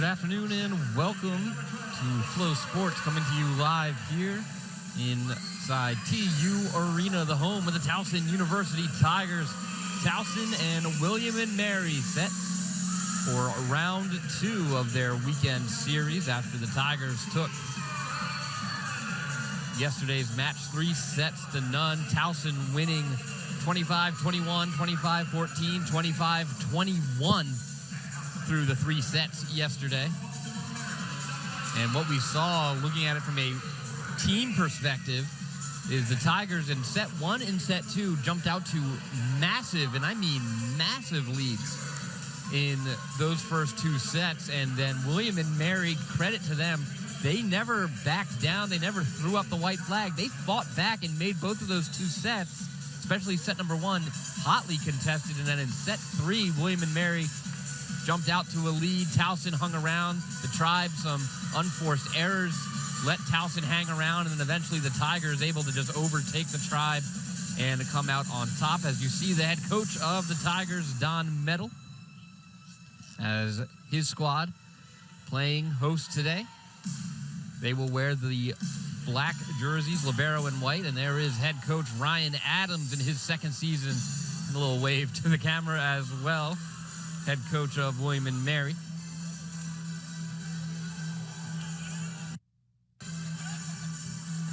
Good afternoon and welcome to Flow Sports, coming to you live here inside TU Arena, the home of the Towson University Tigers. Towson and William and Mary set for round 2 of their weekend series after the Tigers took yesterday's match 3-0. Towson winning 25-21, 25-14, 25-21 through the 3 sets yesterday. And what we saw, looking at it from a team perspective, is the Tigers in set 1 and set 2 jumped out to massive, and I mean massive, leads in those first 2 sets. And then William and Mary, credit to them, they never backed down. They never threw up the white flag. They fought back and made both of those 2 sets, especially set number 1, hotly contested. And then in set 3, William and Mary jumped out to a lead. Towson hung around. The Tribe, some unforced errors, let Towson hang around, and then eventually the Tigers able to just overtake the Tribe and come out on top. As you see, the head coach of the Tigers, Don Metal, as his squad playing host today. They will wear the black jerseys, libero and white, and there is head coach Ryan Adams in his second season. A little wave to the camera as well. Head coach of William and Mary.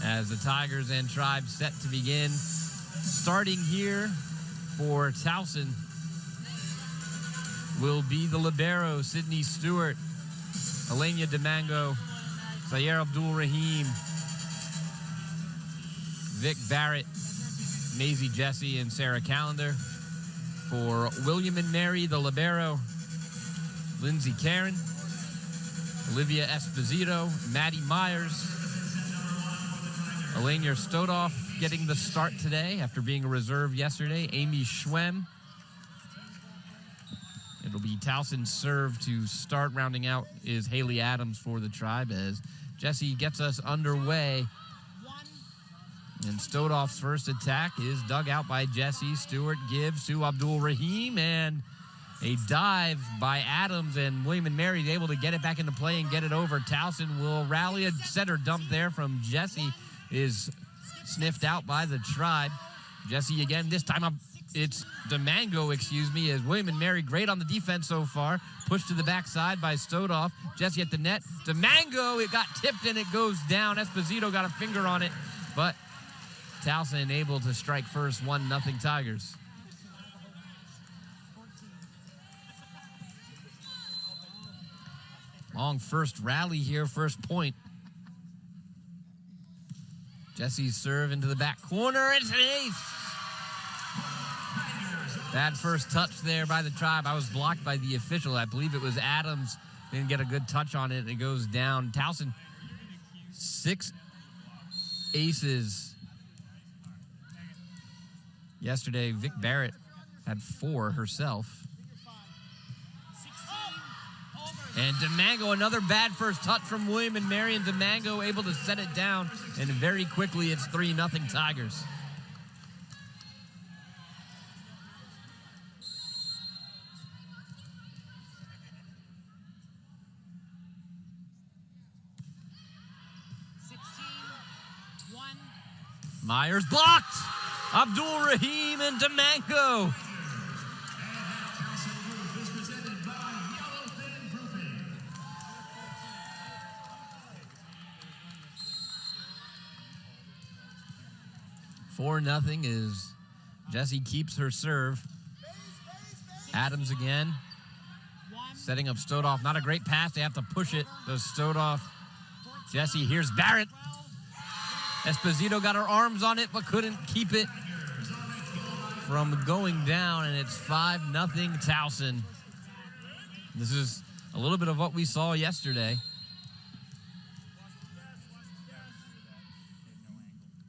As the Tigers and Tribe set to begin. Starting here for Towson will be the libero, Sydney Stewart, Elenia DeMango, Sayer Abdul-Rahim, Vic Barrett, Maisie Jesse, and Sarah Callender. For William and Mary, the libero, Lindsay Karen, Olivia Esposito, Maddie Myers, Elenia Stodoff getting the start today after being a reserve yesterday, Amy Schwem. It'll be Towson's serve to start. Rounding out is Haley Adams for the Tribe as Jesse gets us underway. And Stodoff's first attack is dug out by Jesse. Stewart gives to Abdul-Rahim, and a dive by Adams, and William and Mary is able to get it back into play and get it over. Towson will rally. A setter dump there from Jesse is sniffed out by the Tribe. Jesse again, this time it's DeMango, as William and Mary great on the defense so far. Pushed to the backside by Stodoff. Jesse at the net. DeMango, it got tipped and it goes down. Esposito got a finger on it, but Towson able to strike first, 1-0 Tigers. Long first rally here, first point. Jesse's serve into the back corner. It's an ace. Bad first touch there by the Tribe. I was blocked by the official. I believe it was Adams. Didn't get a good touch on it. It goes down. Towson, 6 aces. Yesterday, Vic Barrett had 4 herself. And DeMango, another bad first touch from William and Mary, and DeMango able to set it down. And very quickly, it's 3-0 Tigers. Myers blocked. Abdul-Rahim and DeMango. Four nothing as Jesse keeps her serve. Adams again. Setting up Stodoff. Not a great pass. They have to push it. Does Stodoff. Jesse, here's Barrett. Esposito got her arms on it, but couldn't keep it from going down, and it's 5-0 Towson. This is a little bit of what we saw yesterday.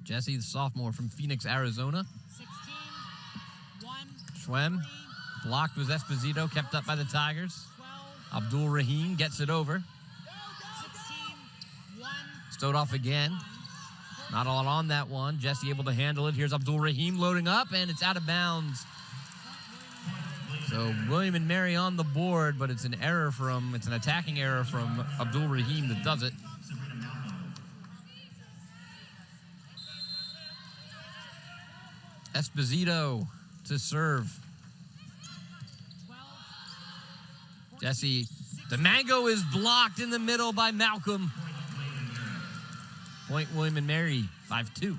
Jesse, the sophomore from Phoenix, Arizona. 16-1. Schwem, blocked was Esposito, kept up by the Tigers. Abdul-Rahim gets it over. 16-1. Stodoff again. Not all on that one. Jesse able to handle it. Here's Abdul-Rahim loading up, and it's out of bounds. So William and Mary on the board, but it's an attacking error from Abdul Rahim that does it. Esposito to serve. Jesse, the mango is blocked in the middle by Malcolm. Point William and Mary, 5-2.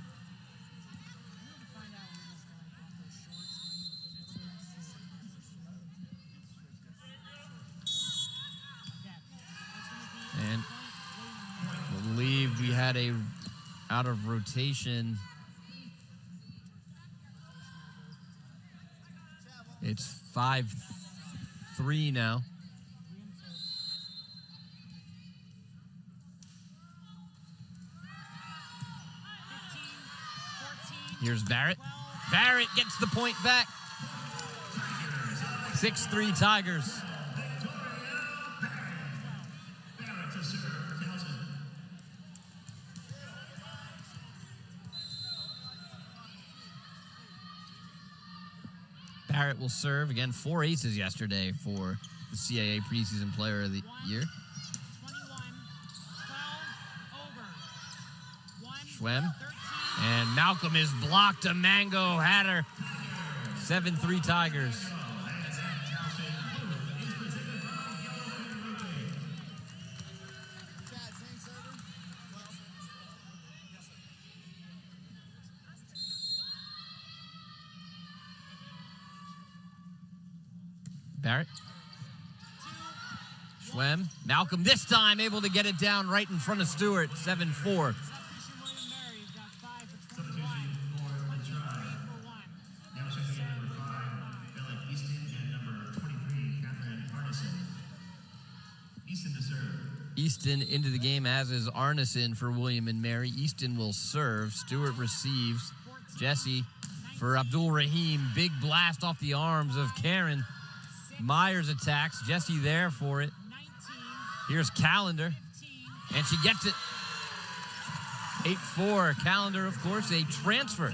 And I believe we had a out of rotation. It's 5-3 now. Here's Barrett. Barrett gets the point back. 6-3 Tigers. Barrett will serve. Again, 4 aces yesterday for the CAA preseason player of the year. 21, 12 over. Schwem. And Malcolm is blocked. A mango hatter. 7-3 Tigers. Barrett. Schwem. Malcolm this time able to get it down right in front of Stewart. 7-4. Easton into the game, as is Arneson for William and Mary. Easton will serve. Stewart receives. Jesse for Abdul Rahim. Big blast off the arms of Karen. Myers attacks. Jesse there for it. Here's Calendar. And she gets it. 8-4. Calendar, of course, a transfer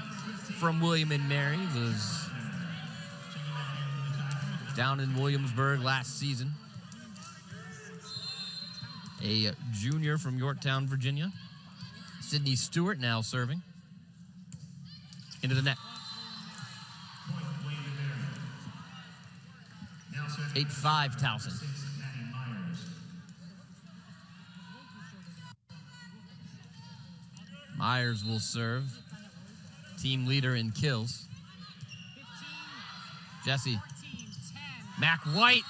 from William and Mary. Was down in Williamsburg last season. A junior from Yorktown, Virginia. Sydney Stewart now serving. Into the net. 8-5 Towson. Myers will serve. Team leader in kills. Jesse. Mac White.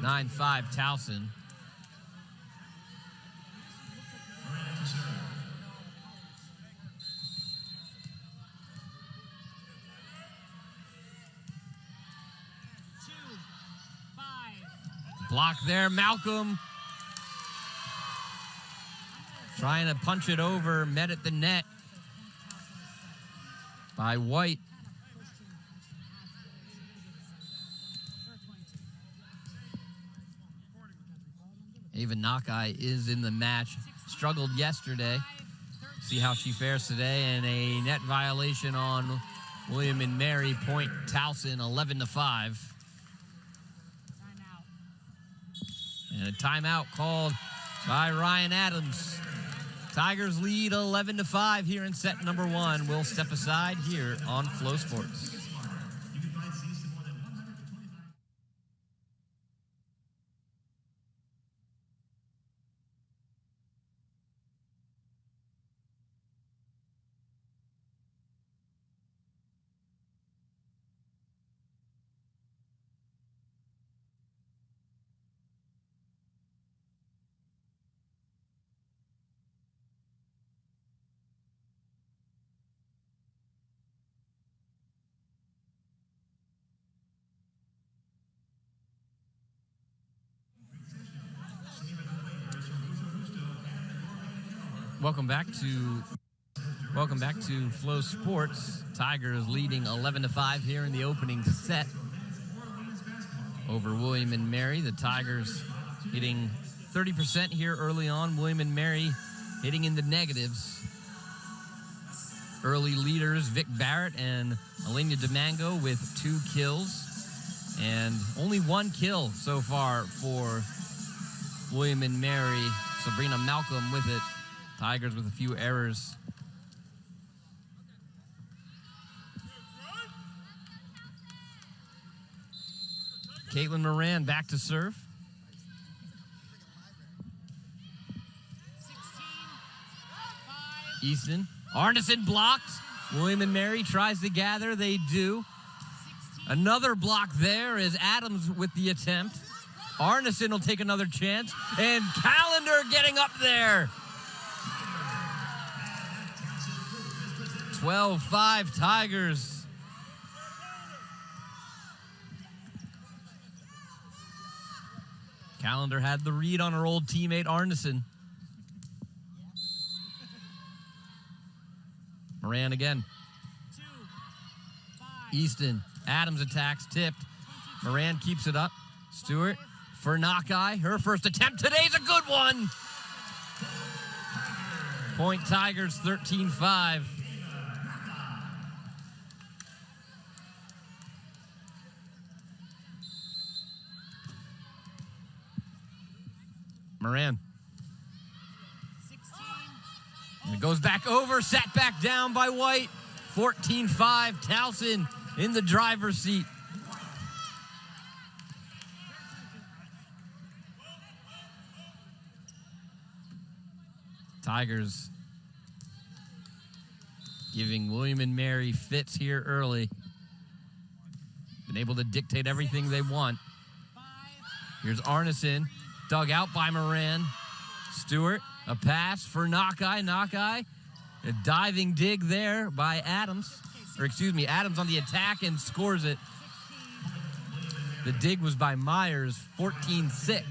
Nine 5 Towson. Block there, Malcolm. Trying to punch it over, met at the net by White. Ava Nakai is in the match. Struggled yesterday. See how she fares today. And a net violation on William and Mary. Point Towson, 11-5. And a timeout called by Ryan Adams. Tigers lead 11-5 here in set number 1. We'll step aside here on Flow Sports. Welcome back to Flow Sports. Tigers leading 11-5 here in the opening set over William and Mary. The Tigers hitting 30% here early on. William & Mary hitting in the negatives. Early leaders, Vic Barrett and Elena DeMango with 2 kills. And only 1 kill so far for William & Mary. Sabrina Malcolm with it. Tigers with a few errors. Kaitlyn Moran back to serve. Easton. Arneson blocked. William & Mary tries to gather. They do. Another block there is Adams with the attempt. Arneson will take another chance. And Callender getting up there. 12-5 Tigers. Callender had the read on her old teammate Arneson. Moran again. Easton. Adams attacks, tipped. Moran keeps it up. Stewart for Nakai. Her first attempt today's a good one. Point Tigers 13-5. Moran. And it goes back over, sat back down by White. 14-5, Towson in the driver's seat. Tigers giving William & Mary fits here early. Been able to dictate everything they want. Here's Arneson, dug out by Moran. Stewart, a pass for Nakai. Nakai, a diving dig there by Adams. Or excuse me, Adams on the attack and scores it. The dig was by Myers, 14-6.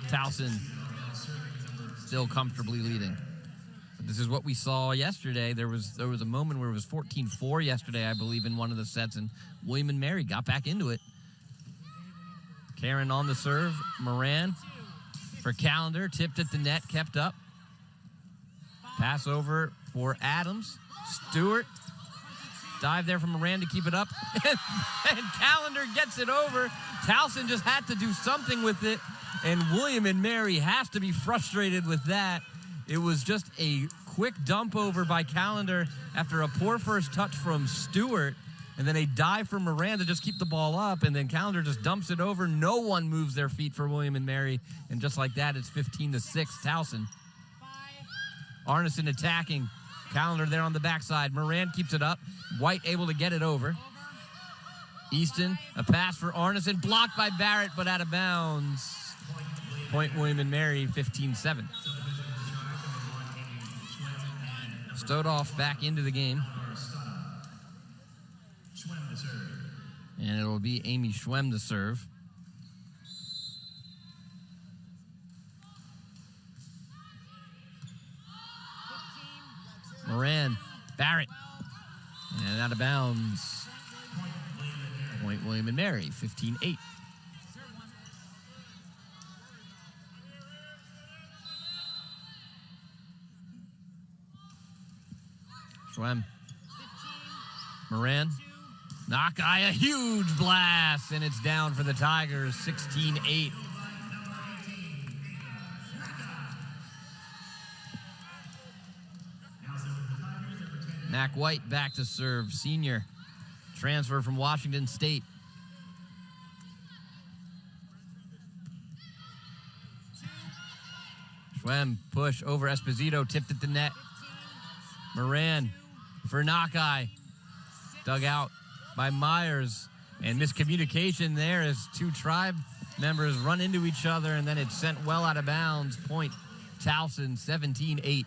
Towson still comfortably leading. But this is what we saw yesterday. There was a moment where it was 14-4 yesterday, I believe, in one of the sets, and William & Mary got back into it. Karen on the serve. Moran for Callender, tipped at the net, kept up. Pass over for Adams. Stewart, dive there from Moran to keep it up. And Callender gets it over. Towson just had to do something with it, and William & Mary has to be frustrated with that. It was just a quick dump over by Callender after a poor first touch from Stewart, and then a dive from Moran to just keep the ball up, and then Callender just dumps it over. No one moves their feet for William & Mary, and just like that, it's 15-6 Towson. Arneson attacking. Callender there on the backside. Moran keeps it up. White able to get it over. Easton, a pass for Arneson, blocked by Barrett, but out of bounds. Point William & Mary, 15-7. Stodoff back into the game. And it will be Amy Schwem to serve. Moran, Barrett, and out of bounds. Point William & Mary, 15-8. Schwem. Moran. Nakai, a huge blast, and it's down for the Tigers, 16-8. Mac White back to serve, senior. Transfer from Washington State. Schwem, push over Esposito, tipped at the net. Moran for Nakai. Dug out by Myers. And miscommunication there as two tribe members run into each other, and then it's sent well out of bounds. Point Towson, 17-8.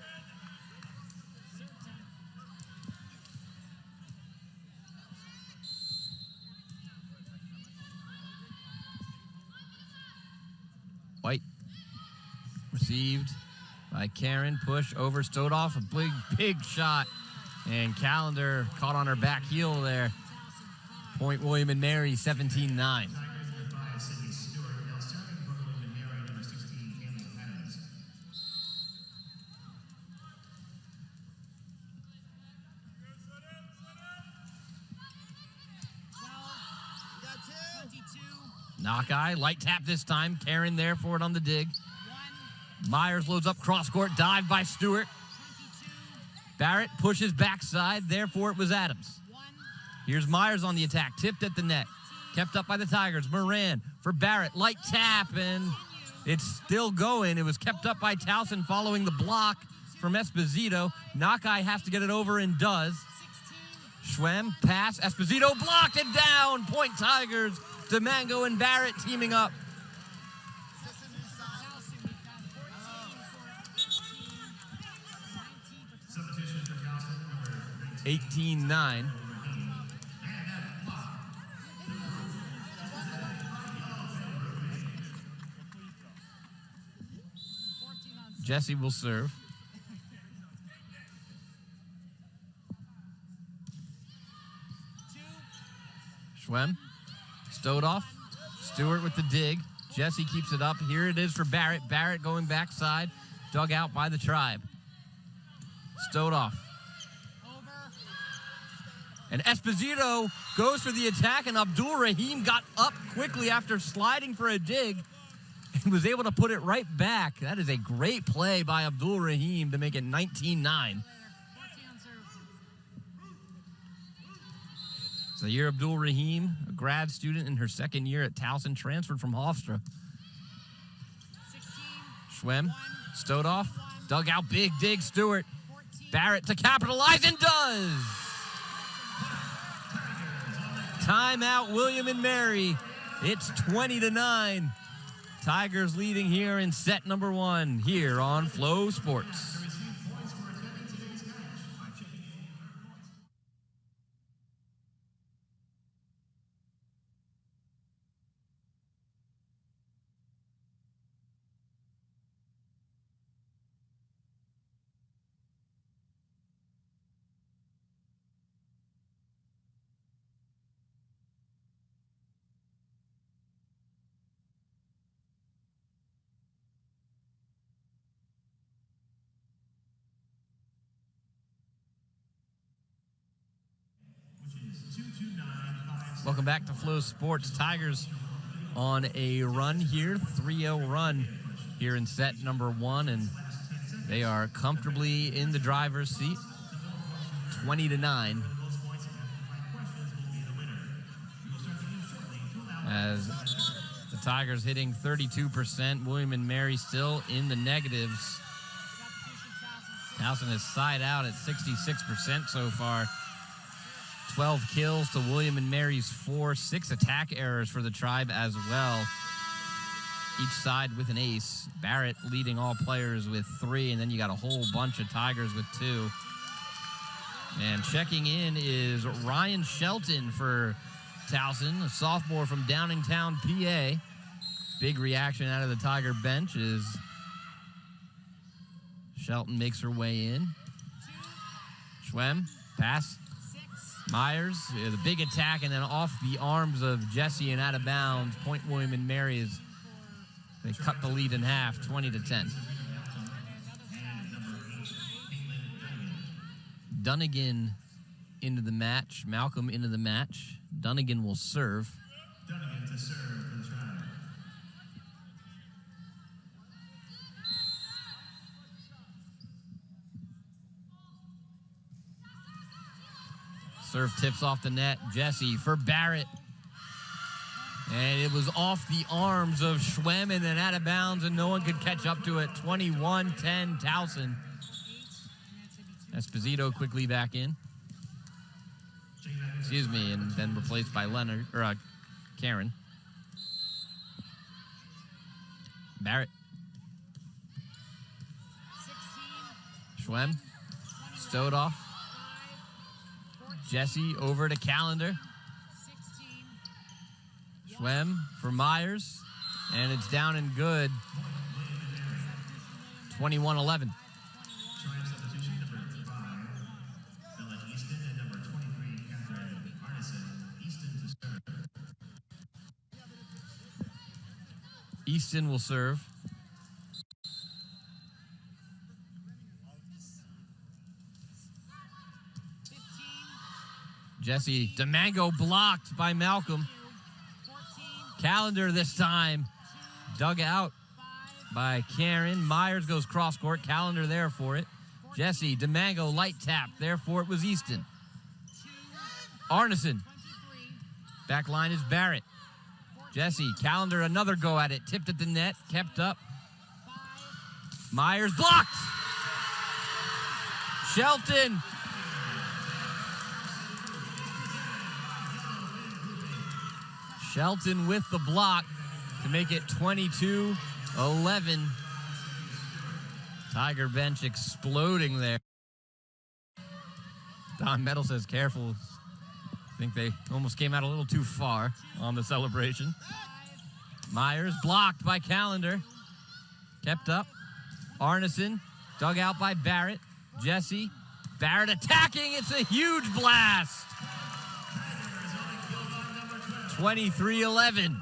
White received by Karen. Push over Stodoff. A big shot. And Callender caught on her back heel there. Point William & Mary, 17-9. Knockeye, light tap this time. Karen there for it on the dig. Myers loads up cross court, dive by Stewart. Barrett pushes backside, therefore it was Adams. Here's Myers on the attack, tipped at the net. Kept up by the Tigers. Moran for Barrett, light tap, and it's still going. It was kept up by Towson following the block from Esposito. Knockeye has to get it over and does. Schwem, pass, Esposito blocked it down. Point Tigers. DeMango and Barrett teaming up. 18-9. Jesse will serve. Schwem, Stodoff, Stewart with the dig. Jesse keeps it up. Here it is for Barrett. Barrett going backside, dug out by the Tribe. Stodoff. And Esposito goes for the attack, and Abdul Rahim got up quickly after sliding for a dig and was able to put it right back. That is a great play by Abdul Rahim to make it 19-9. So here Abdul Rahim, a grad student in her second year at Towson, transferred from Hofstra. Schwem, Stodoff, dug out, big dig, Stewart. Barrett to capitalize, and does. Timeout, William and Mary. It's 20-9. Tigers leading here in set number 1 here on Flow Sports. Welcome back to Flow Sports. Tigers on a run here, 3-0 run here in set number 1, and they are comfortably in the driver's seat, 20-9. As the Tigers hitting 32%, William and Mary still in the negatives. Towson has side out at 66% so far. 12 kills to William and Mary's 4, 6 attack errors for the Tribe as well. Each side with an ace. Barrett leading all players with 3, and then you got a whole bunch of Tigers with 2. And checking in is Ryan Shelton for Towson, a sophomore from Downingtown, PA. Big reaction out of the Tiger bench as Shelton makes her way in. Schwem, pass. Myers, the big attack, and then off the arms of Jesse and out of bounds. Point William and Mary as they cut the lead in half, 20-10. Dunnigan into the match. Malcolm into the match. Dunnigan will serve. Dunnigan to serve for the Tribe. Serve tips off the net. Jesse for Barrett. And it was off the arms of Schwem and then out of bounds, and no one could catch up to it. 21-10 Towson. Esposito quickly back in. Excuse me, and then replaced by Leonard, or Karen. Barrett. Schwem. Stodoff. Jesse over to Calendar. Schwem for Myers, and it's down and good. 21-11. Easton will serve. Jesse DeMango blocked by Malcolm. Calendar this time. Dug out by Karen. Myers goes cross court. Calendar there for it. Jesse, DeMango, light tap. There for it was Easton. Arneson. Back line is Barrett. Jesse, Calendar, another go at it. Tipped at the net. Kept up. Myers blocked. Shelton. Shelton with the block to make it 22-11. Tiger bench exploding there. Don Metal says careful. I think they almost came out a little too far on the celebration. Myers blocked by Calendar. Kept up. Arneson dug out by Barrett. Jesse. Barrett attacking. It's a huge blast. 23-11.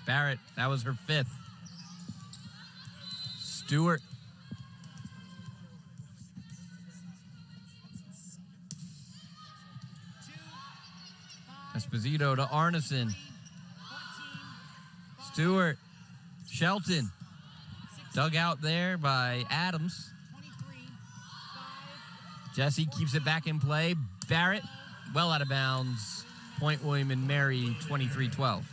Barrett, that was her fifth. Stewart. Esposito to Arneson. Stewart. Shelton. Dug out there by Adams. Jesse keeps it back in play. Barrett, well out of bounds. Point William and Mary, 23-12.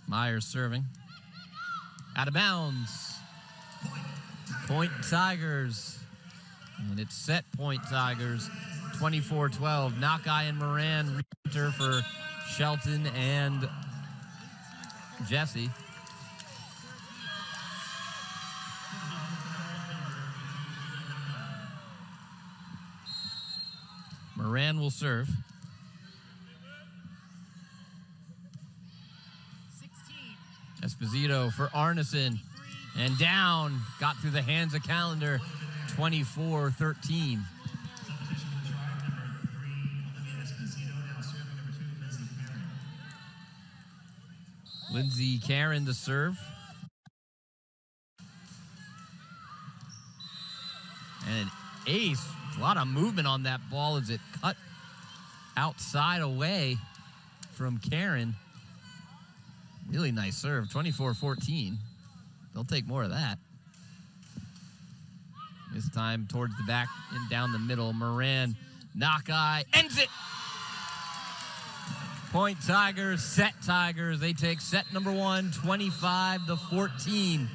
Myers serving. Out of bounds. Point Tigers. And it's set point Tigers. 24-12. Nakai and Moran re-enter for Shelton and Jesse. Moran will serve. 16. Esposito for Arneson. And down. Got through the hands of Calendar. 24-13. Lindsay Karen to serve. And an ace. A lot of movement on that ball as it cut outside away from Karen. Really nice serve. 24-14. They'll take more of that. This time towards the back and down the middle. Moran, Nakai, ends it. Point Tigers, set Tigers. They take set number one, 25-14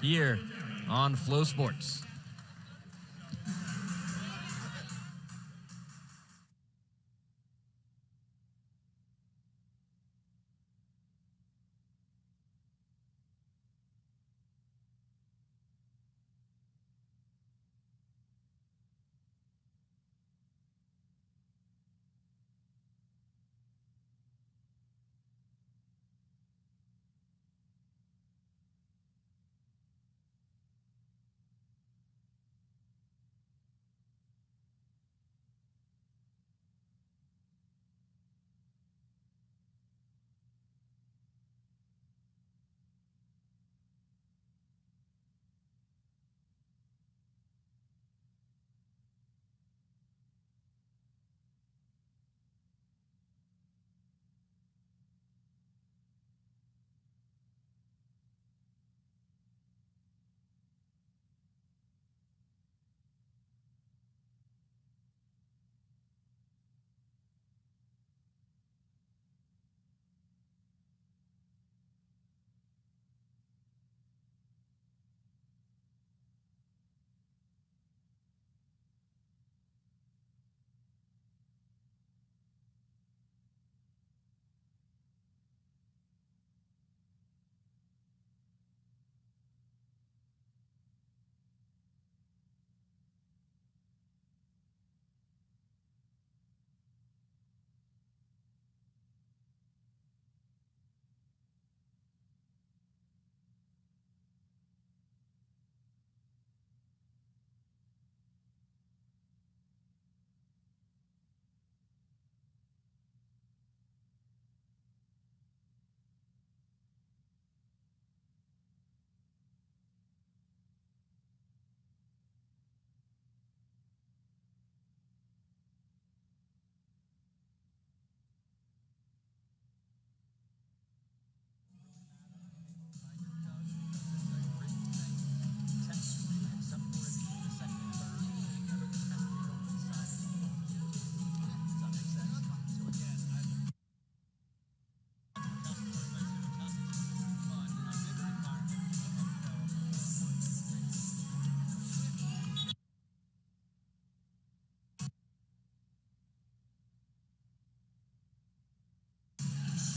here on Flow Sports.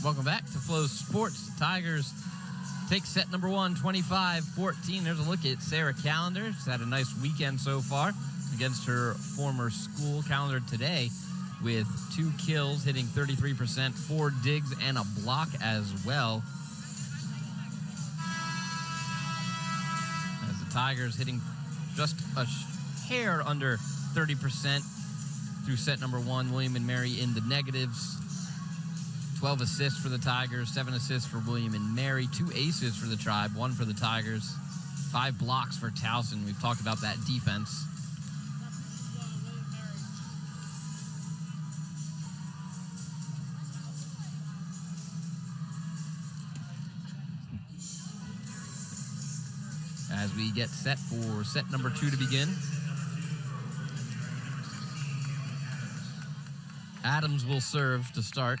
Welcome back to Flow Sports. The Tigers take set number 1, 25-14. There's a look at Sarah Callender. She's had a nice weekend so far against her former school. Callender today with 2 kills, hitting 33%, 4 digs, and a block as well. As the Tigers hitting just a hair under 30% through set number 1. William and Mary in the negatives. 12 assists for the Tigers, 7 assists for William and Mary, 2 aces for the Tribe, 1 for the Tigers, 5 blocks for Towson. We've talked about that defense. As we get set for set number 2 to begin. Adams will serve to start.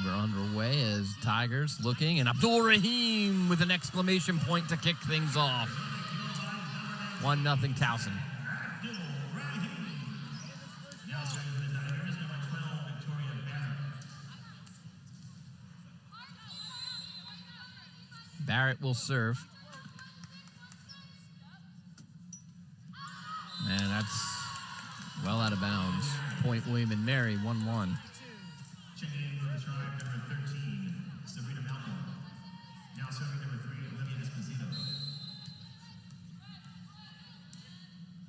Underway as Tigers looking, and Abdul Rahim with an exclamation point to kick things off. 1-0 Towson. Barrett will serve. And that's well out of bounds. Point William and Mary, 1-1.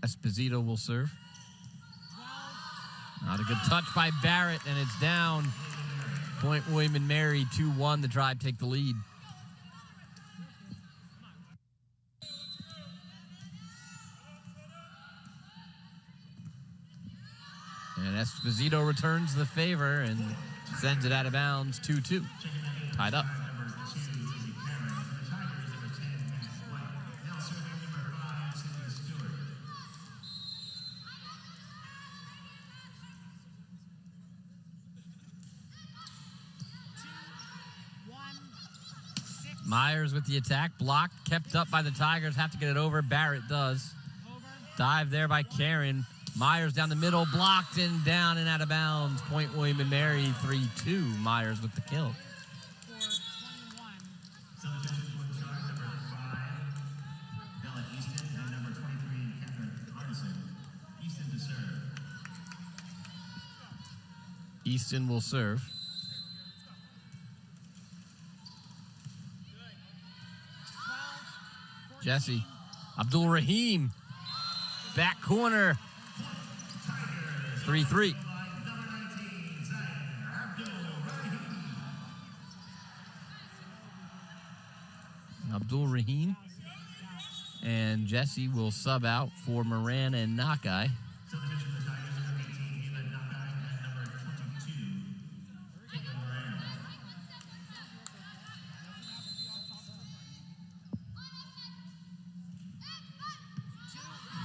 Esposito will serve. Not a good touch by Barrett, and it's down. Point William and Mary, 2-1. The Tribe take the lead. And Esposito returns the favor and sends it out of bounds, 2-2. Tied up. Myers with the attack, blocked, kept up by the Tigers, have to get it over. Barrett does. Dive there by Karen. Myers down the middle, blocked and down and out of bounds. Point William and Mary, 3-2. Myers with the kill. Easton will serve. Jesse. Abdul Rahim. Back corner. 3-3. Abdul Rahim. And Jesse will sub out for Moran and Nakai.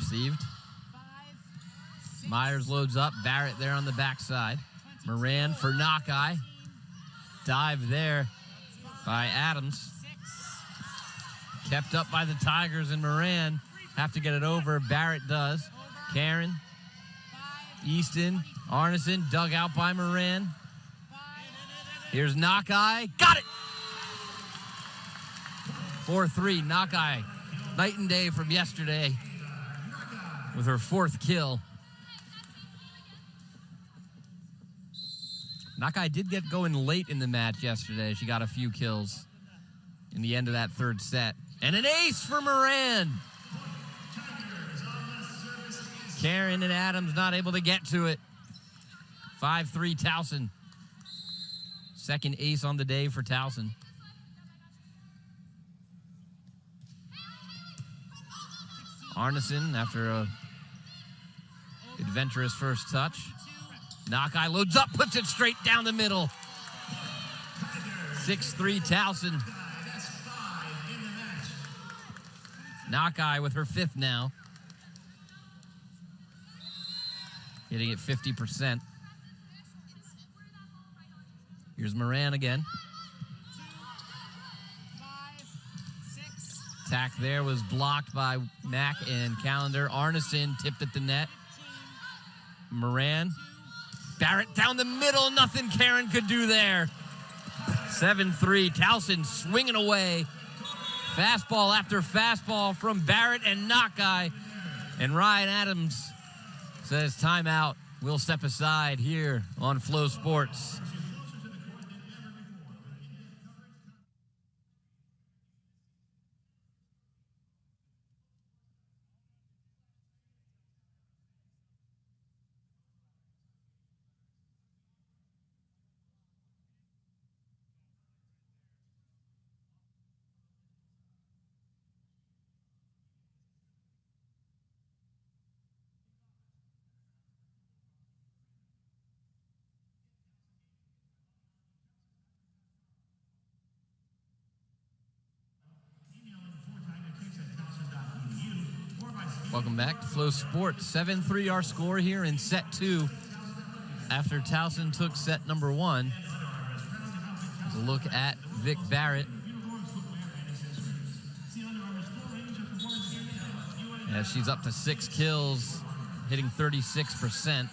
Received. Myers loads up. Barrett there on the backside. Moran for Nakai. Dive there by Adams. Kept up by the Tigers, and Moran have to get it over. Barrett does. Karen. Easton. Arneson dug out by Moran. Here's Nakai. Got it! 4-3. Nakai. Night and day from yesterday with her 4th kill. Nakai did get going late in the match yesterday. She got a few kills in the end of that 3rd set. And an ace for Moran. Karen and Adams not able to get to it. 5-3 Towson. 2nd ace on the day for Towson. Arneson after a adventurous first touch. Nakai loads up, puts it straight down the middle. 6-3 Towson. Nakai with her 5th now. Hitting at 50%. Here's Moran again. Attack there was blocked by Mack and Callender. Arneson tipped at the net. Moran. Barrett down the middle. Nothing Karen could do there. 7-3. Towson swinging away. Fastball after fastball from Barrett and Nakai. And Ryan Adams says timeout. We'll step aside here on Flow Sports. Welcome back to Flow Sports. 7-3 our score here in set 2 after Towson took set number 1. Let's look at Vic Barrett. Yeah, she's up to 6 kills, hitting 36%.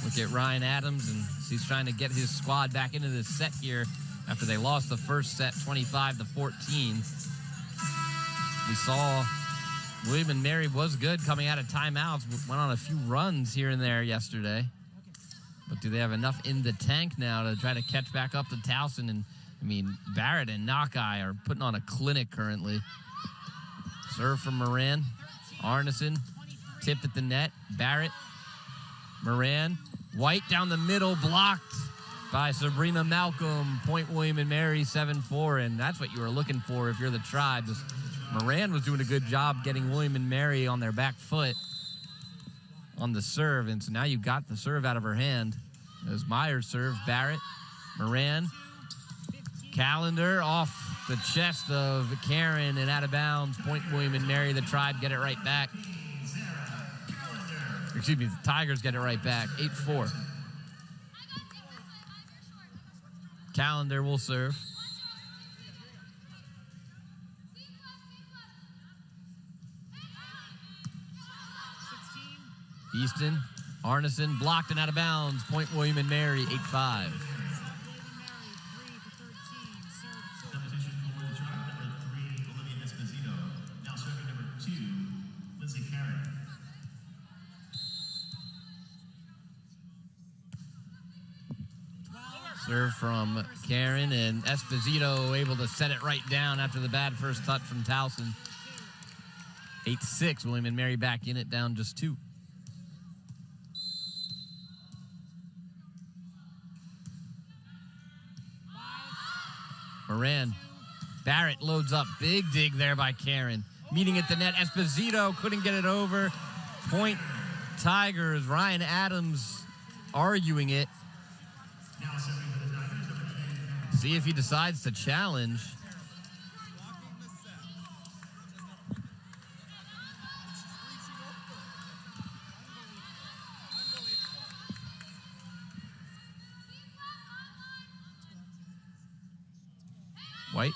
Look at Ryan Adams, and he's trying to get his squad back into this set here after they lost the first set 25-14. We saw William and Mary was good coming out of timeouts, went on a few runs here and there yesterday. But do they have enough in the tank now to try to catch back up to Towson? And, I mean, Barrett and Nakai are putting on a clinic currently. Serve from Moran. Arneson tipped at the net. Barrett. Moran. White down the middle, blocked by Sabrina Malcolm. Point William and Mary, 7-4. And that's what you were looking for if you're the Tribe. Moran was doing a good job getting William and Mary on their back foot on the serve, and so now you got the serve out of her hand. As Myers serve, Barrett, Moran, Callender off the chest of Karen and out of bounds. Point William and Mary. The Tribe get it right back. Excuse me, the Tigers get it right back. 8-4. Callender will serve. Easton, Arneson, blocked and out of bounds. Point William and Mary, 8-5. Substitution for the Tribe, number 3, Olivia Esposito. Now serving number 2, Lindsay Karen. Serve from Karen, and Esposito able to set it right down after the bad first touch from Towson. 8-6, William and Mary back in it, down just 2. Moran. Barrett loads up. Big dig there by Karen. Meeting at the net. Esposito couldn't get it over. Point Tigers. Ryan Adams arguing it. See if he decides to challenge. White.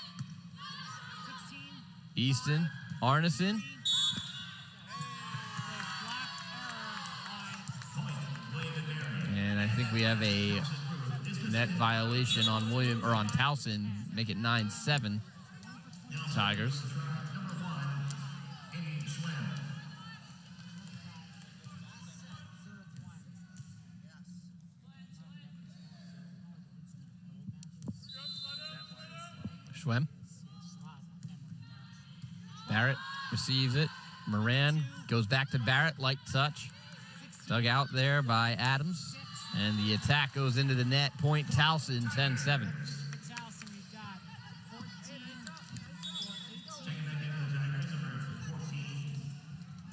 Easton. Arneson. And I think we have a net violation on William, or on Towson. Make it 9-7. Tigers. Schwem. Barrett receives it. Moran goes back to Barrett, light touch. Dug out there by Adams. And the attack goes into the net. Point Towson, 10-7.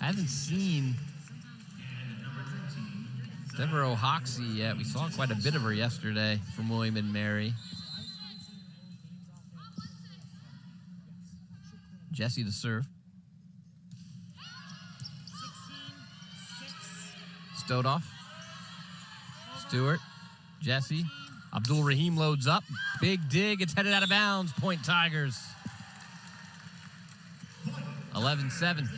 I haven't seen Deborah Hoxie yet. We saw quite a bit of her yesterday from William and Mary. Jesse to serve. Stodoff. Stewart. Jesse. Abdul Rahim loads up. Big dig. It's headed out of bounds. Point Tigers. 11-7.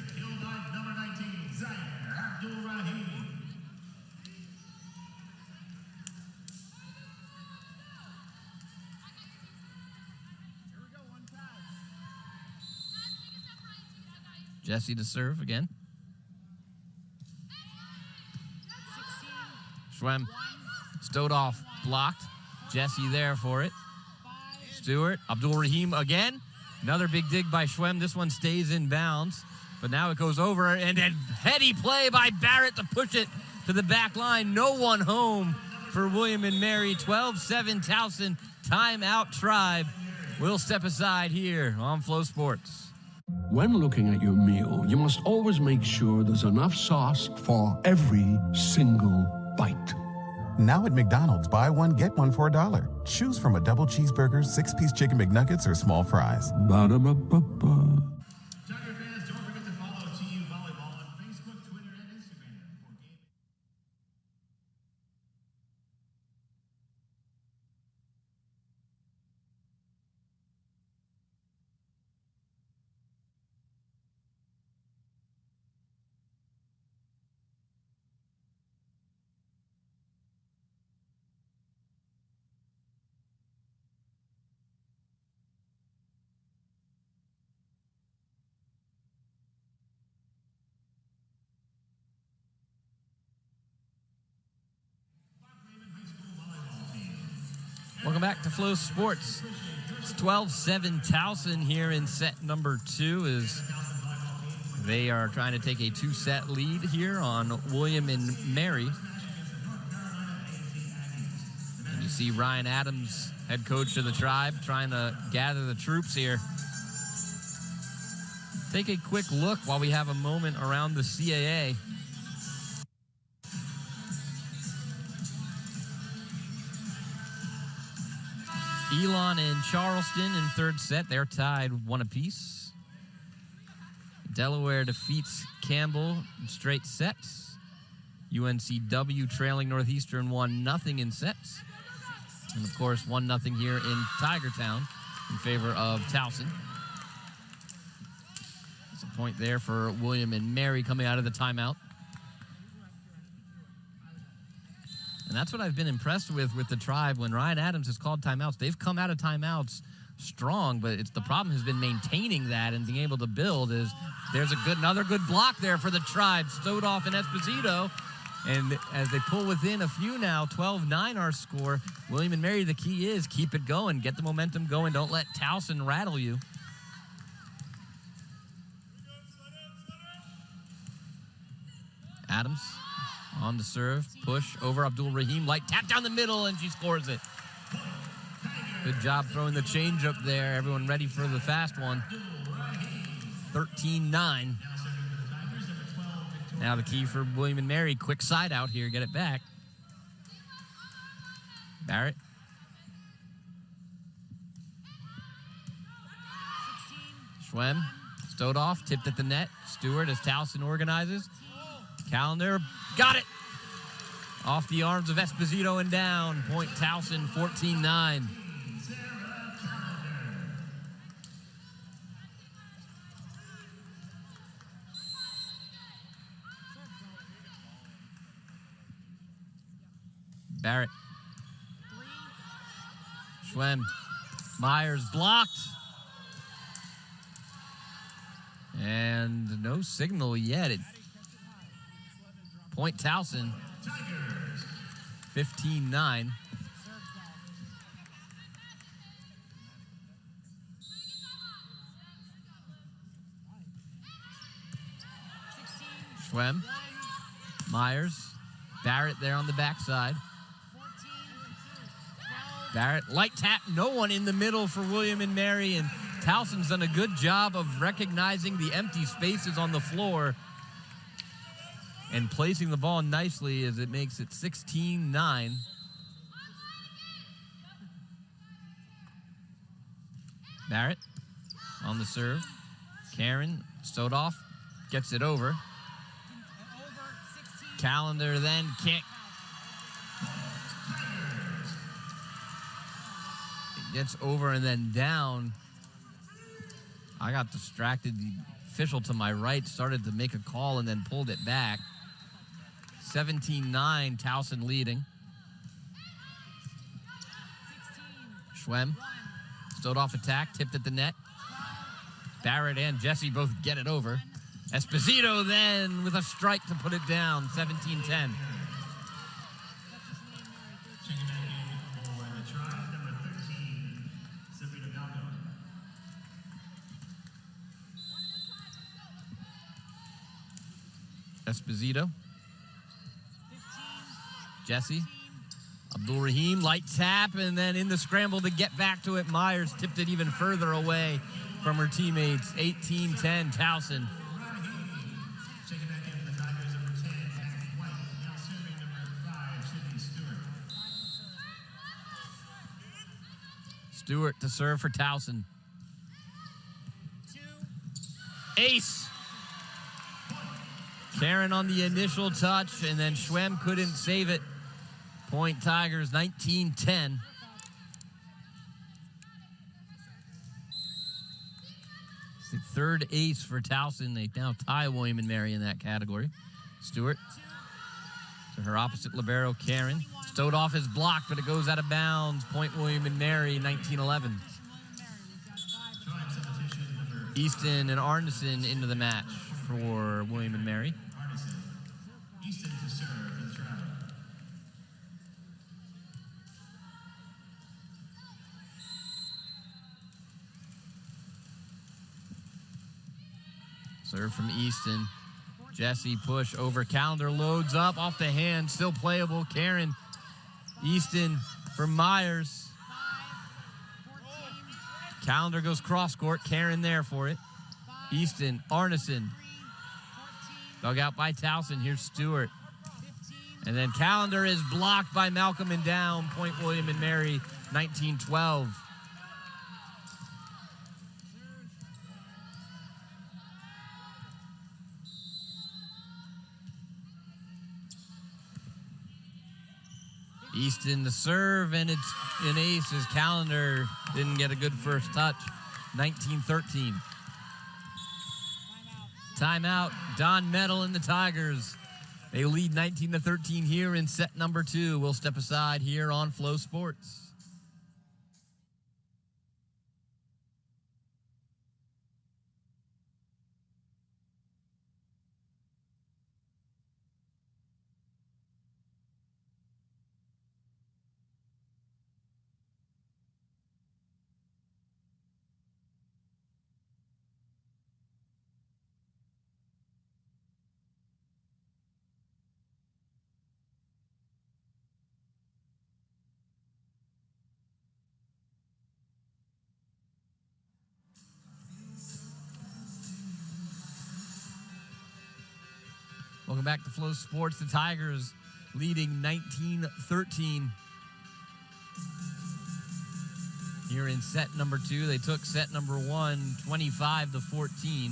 Jesse to serve again. Schwem stowed off, blocked. Jesse there for it. Stewart, Abdul Rahim again. Another big dig by Schwem. This one stays in bounds, but now it goes over, and a heady play by Barrett to push it to the back line. No one home for William and Mary. 12-7 Towson. Timeout Tribe. We'll step aside here on Flow Sports. When looking at your meal, you must always make sure there's enough sauce for every single bite. Now at McDonald's, buy one, get one for $1. Choose from a double cheeseburger, 6-piece chicken McNuggets, or small fries. Ba-da-ba-ba-ba. Tiger fans, don't forget to follow TU Volleyball on Facebook, Twitter, and Instagram for game. Welcome back to Flow Sports. It's 12-7 Towson here in set number 2 as they are trying to take a 2-set lead here on William and Mary. And you see Ryan Adams, head coach of the Tribe, trying to gather the troops here. Take a quick look while we have a moment around the CAA. Elon and Charleston in third set. They're tied 1 apiece. Delaware defeats Campbell in straight sets. UNCW trailing Northeastern 1-0 in sets. And, of course, 1-0 here in Tigertown in favor of Towson. It's a point there for William and Mary coming out of the timeout. And that's what I've been impressed with the Tribe. When Ryan Adams has called timeouts, they've come out of timeouts strong, but the problem has been maintaining that and being able to build. Is there's another good block there for the Tribe. Stowed off in Esposito. And as they pull within a few now, 12-9 our score. William and Mary, the key is keep it going. Get the momentum going. Don't let Towson rattle you. Adams on the serve, push over Abdul Rahim, light tap down the middle, and she scores it. Good job throwing the change up there. Everyone ready for the fast one. 13-9. Now the key for William and Mary, quick side out here, get it back. Barrett. Schwem, stowed off, tipped at the net. Stewart as Towson organizes. Calendar, got it! Off the arms of Esposito and down. Point Towson, 14-9. Barrett. Schwem. Myers blocked. And no signal yet. Point Towson, 15-9. Schwem, Myers, Barrett there on the backside. Barrett, light tap, no one in the middle for William and Mary, and Towson's done a good job of recognizing the empty spaces on the floor and placing the ball nicely as it makes it 16-9. Barrett on the serve. Karen, stowed off, gets it over. Calendar then can't. It gets over and then down. I got distracted. The official to my right started to make a call and then pulled it back. 17-9, Towson leading. Schwem, stowed off attack, tipped at the net. Barrett and Jesse both get it over. Esposito then with a strike to put it down, 17-10. Esposito. Jesse. Abdul Rahim, light tap, and then in the scramble to get back to it, Myers tipped it even further away from her teammates. 18-10, Towson. Stewart to serve for Towson. Ace. Karen on the initial touch, and then Schwem couldn't save it. Point Tigers, 19-10. It's the third ace for Towson. They now tie William and Mary in that category. Stewart to her opposite libero, Karen. Stowed off his block, but it goes out of bounds. Point William and Mary, 19-11. Easton and Arneson into the match for William and Mary. Easton to serve for the try. Serve from Easton. Jesse push over Calendar, loads up off the hand, still playable. Karen. Easton for Myers. Calendar goes cross court. Karen there for it. Easton, Arneson. Dug out by Towson. Here's Stewart. And then Calendar is blocked by Malcolm and down. Point William and Mary, 19-12. Easton to serve, and it's an ace as Calendar didn't get a good first touch. 19-13. Timeout. Don Metal and the Tigers. They lead 19-13 here in set number 2. We'll step aside here on Flow Sports. Welcome back to Flow Sports. The Tigers leading 19-13 here in set number 2. They took set number 1, 25-14.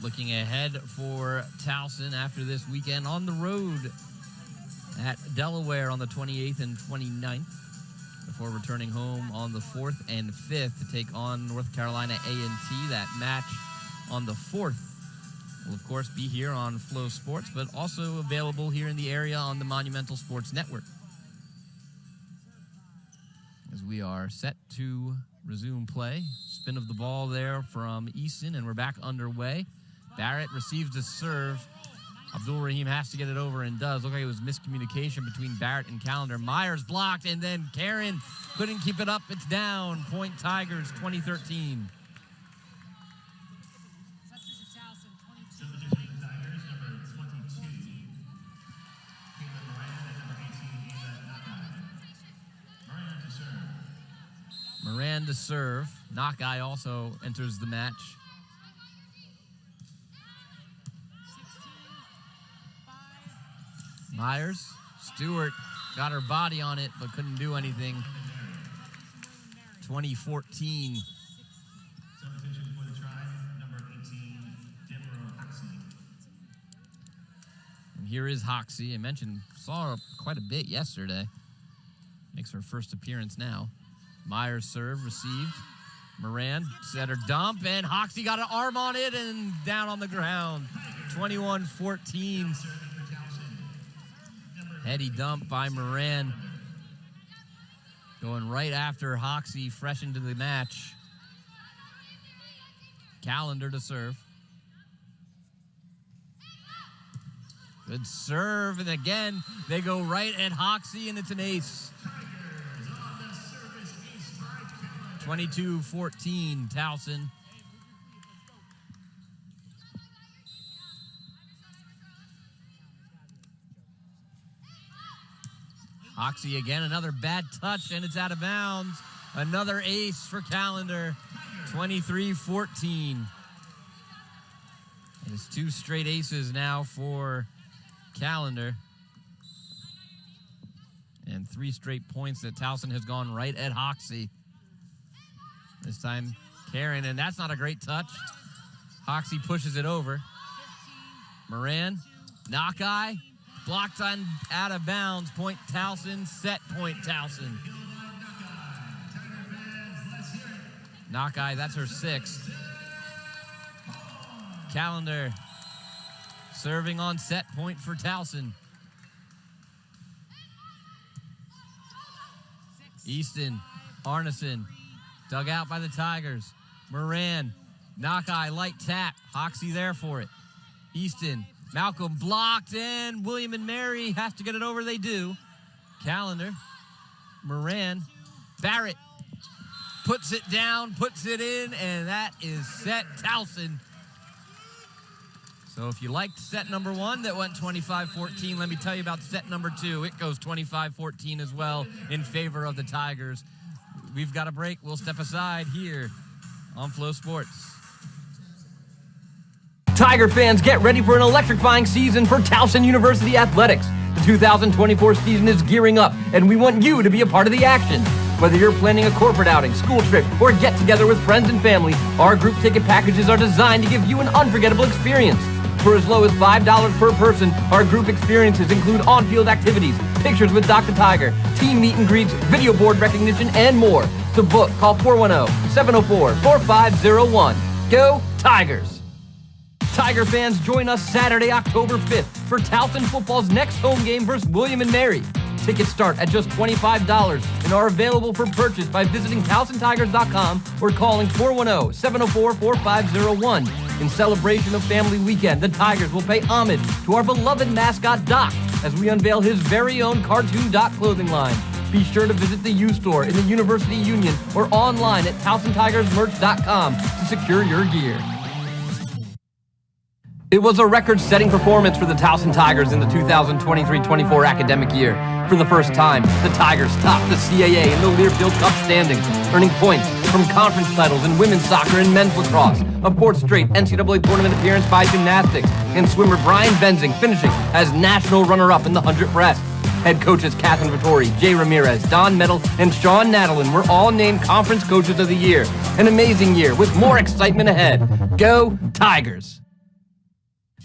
Looking ahead for Towson after this weekend on the road at Delaware on the 28th and 29th before returning home on the 4th and 5th to take on North Carolina A&T. That match on the 4th will, of course, be here on Flow Sports, but also available here in the area on the Monumental Sports Network. As we are set to resume play. Spin of the ball there from Easton, and we're back underway. Barrett receives the serve. Abdul Rahim has to get it over and does. Look like it was miscommunication between Barrett and Calendar. Myers blocked, and then Karen couldn't keep it up. It's down. Point Tigers, 2013. Moran to serve. Knockeye also enters the match. Myers. Stewart got her body on it, but couldn't do anything. 2014. Substitution for the try, number 18, Deborah Hoxley. And here is Hoxie. I mentioned, saw her quite a bit yesterday. Makes her first appearance now. Myers serve, received. Moran set her dump, and Hoxie got an arm on it and down on the ground. 21-14. Heady dump by Moran. Going right after Hoxie, fresh into the match. Calendar to serve. Good serve, and again, they go right at Hoxie, and it's an ace. 22-14, Towson. Hoxie again, another bad touch, and it's out of bounds. Another ace for Calendar. 23-14. It's 2 straight aces now for Calendar. And 3 straight points that Towson has gone right at Hoxie. This time, Karen, and that's not a great touch. Hoxie pushes it over. Moran, knock-eye, blocked on out of bounds. Point Towson, set point Towson. Knock-eye, that's her 6th. Calendar serving on set point for Towson. Easton, Arneson, dug out by the Tigers. Moran, knock-eye, light tap. Hoxie there for it. Easton, Malcolm blocked, and William and Mary have to get it over. They do. Calendar, Moran, Barrett puts it down, puts it in, and that is set Towson. So if you liked set number 1 that went 25-14, let me tell you about set number 2. It goes 25-14 as well in favor of the Tigers. We've got a break. We'll step aside here on Flow Sports. Tiger fans, get ready for an electrifying season for Towson University Athletics. The 2024 season is gearing up, and we want you to be a part of the action. Whether you're planning a corporate outing, school trip, or get together with friends and family, our group ticket packages are designed to give you an unforgettable experience. For as low as $5 per person, our group experiences include on-field activities, pictures with Dr. Tiger, team meet and greets, video board recognition, and more. To book, call 410-704-4501. Go Tigers! Tiger fans, join us Saturday, October 5th for Towson football's next home game versus William and Mary. Tickets start at just $25 and are available for purchase by visiting TowsonTigers.com or calling 410-704-4501. In celebration of Family Weekend, the Tigers will pay homage to our beloved mascot, Doc, as we unveil his very own Cartoon Doc clothing line. Be sure to visit the U-Store in the University Union or online at TowsonTigersMerch.com to secure your gear. It was a record-setting performance for the Towson Tigers in the 2023-24 academic year. For the first time, the Tigers topped the CAA in the Learfield Cup standings, earning points from conference titles in women's soccer and men's lacrosse, a 4th straight NCAA tournament appearance by gymnastics, and swimmer Brian Benzing finishing as national runner-up in the 100 breast. Head coaches Catherine Vittori, Jay Ramirez, Don Metal, and Sean Nadalin were all named Conference Coaches of the Year. An amazing year with more excitement ahead. Go Tigers!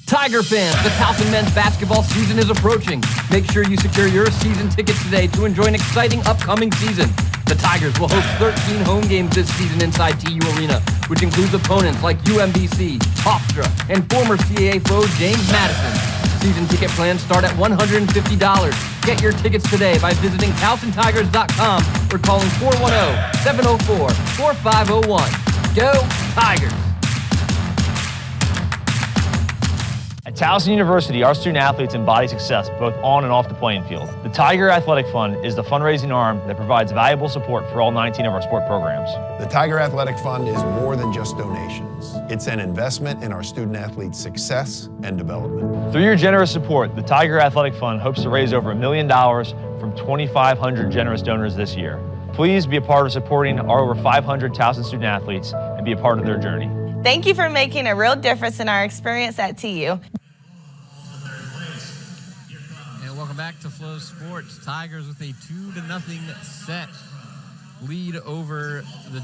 Tiger fans, the Towson men's basketball season is approaching. Make sure you secure your season tickets today to enjoy an exciting upcoming season. The Tigers will host 13 home games this season inside TU Arena, which includes opponents like UMBC, Hofstra, and former CAA foe James Madison. Season ticket plans start at $150. Get your tickets today by visiting TowsonTigers.com or calling 410-704-4501. Go Tigers! At Towson University, our student athletes embody success both on and off the playing field. The Tiger Athletic Fund is the fundraising arm that provides valuable support for all 19 of our sport programs. The Tiger Athletic Fund is more than just donations. It's an investment in our student athletes' success and development. Through your generous support, the Tiger Athletic Fund hopes to raise over $1 million from 2,500 generous donors this year. Please be a part of supporting our over 500 Towson student athletes and be a part of their journey. Thank you for making a real difference in our experience at TU. And welcome back to Flow Sports. Tigers with a 2-0 set lead over the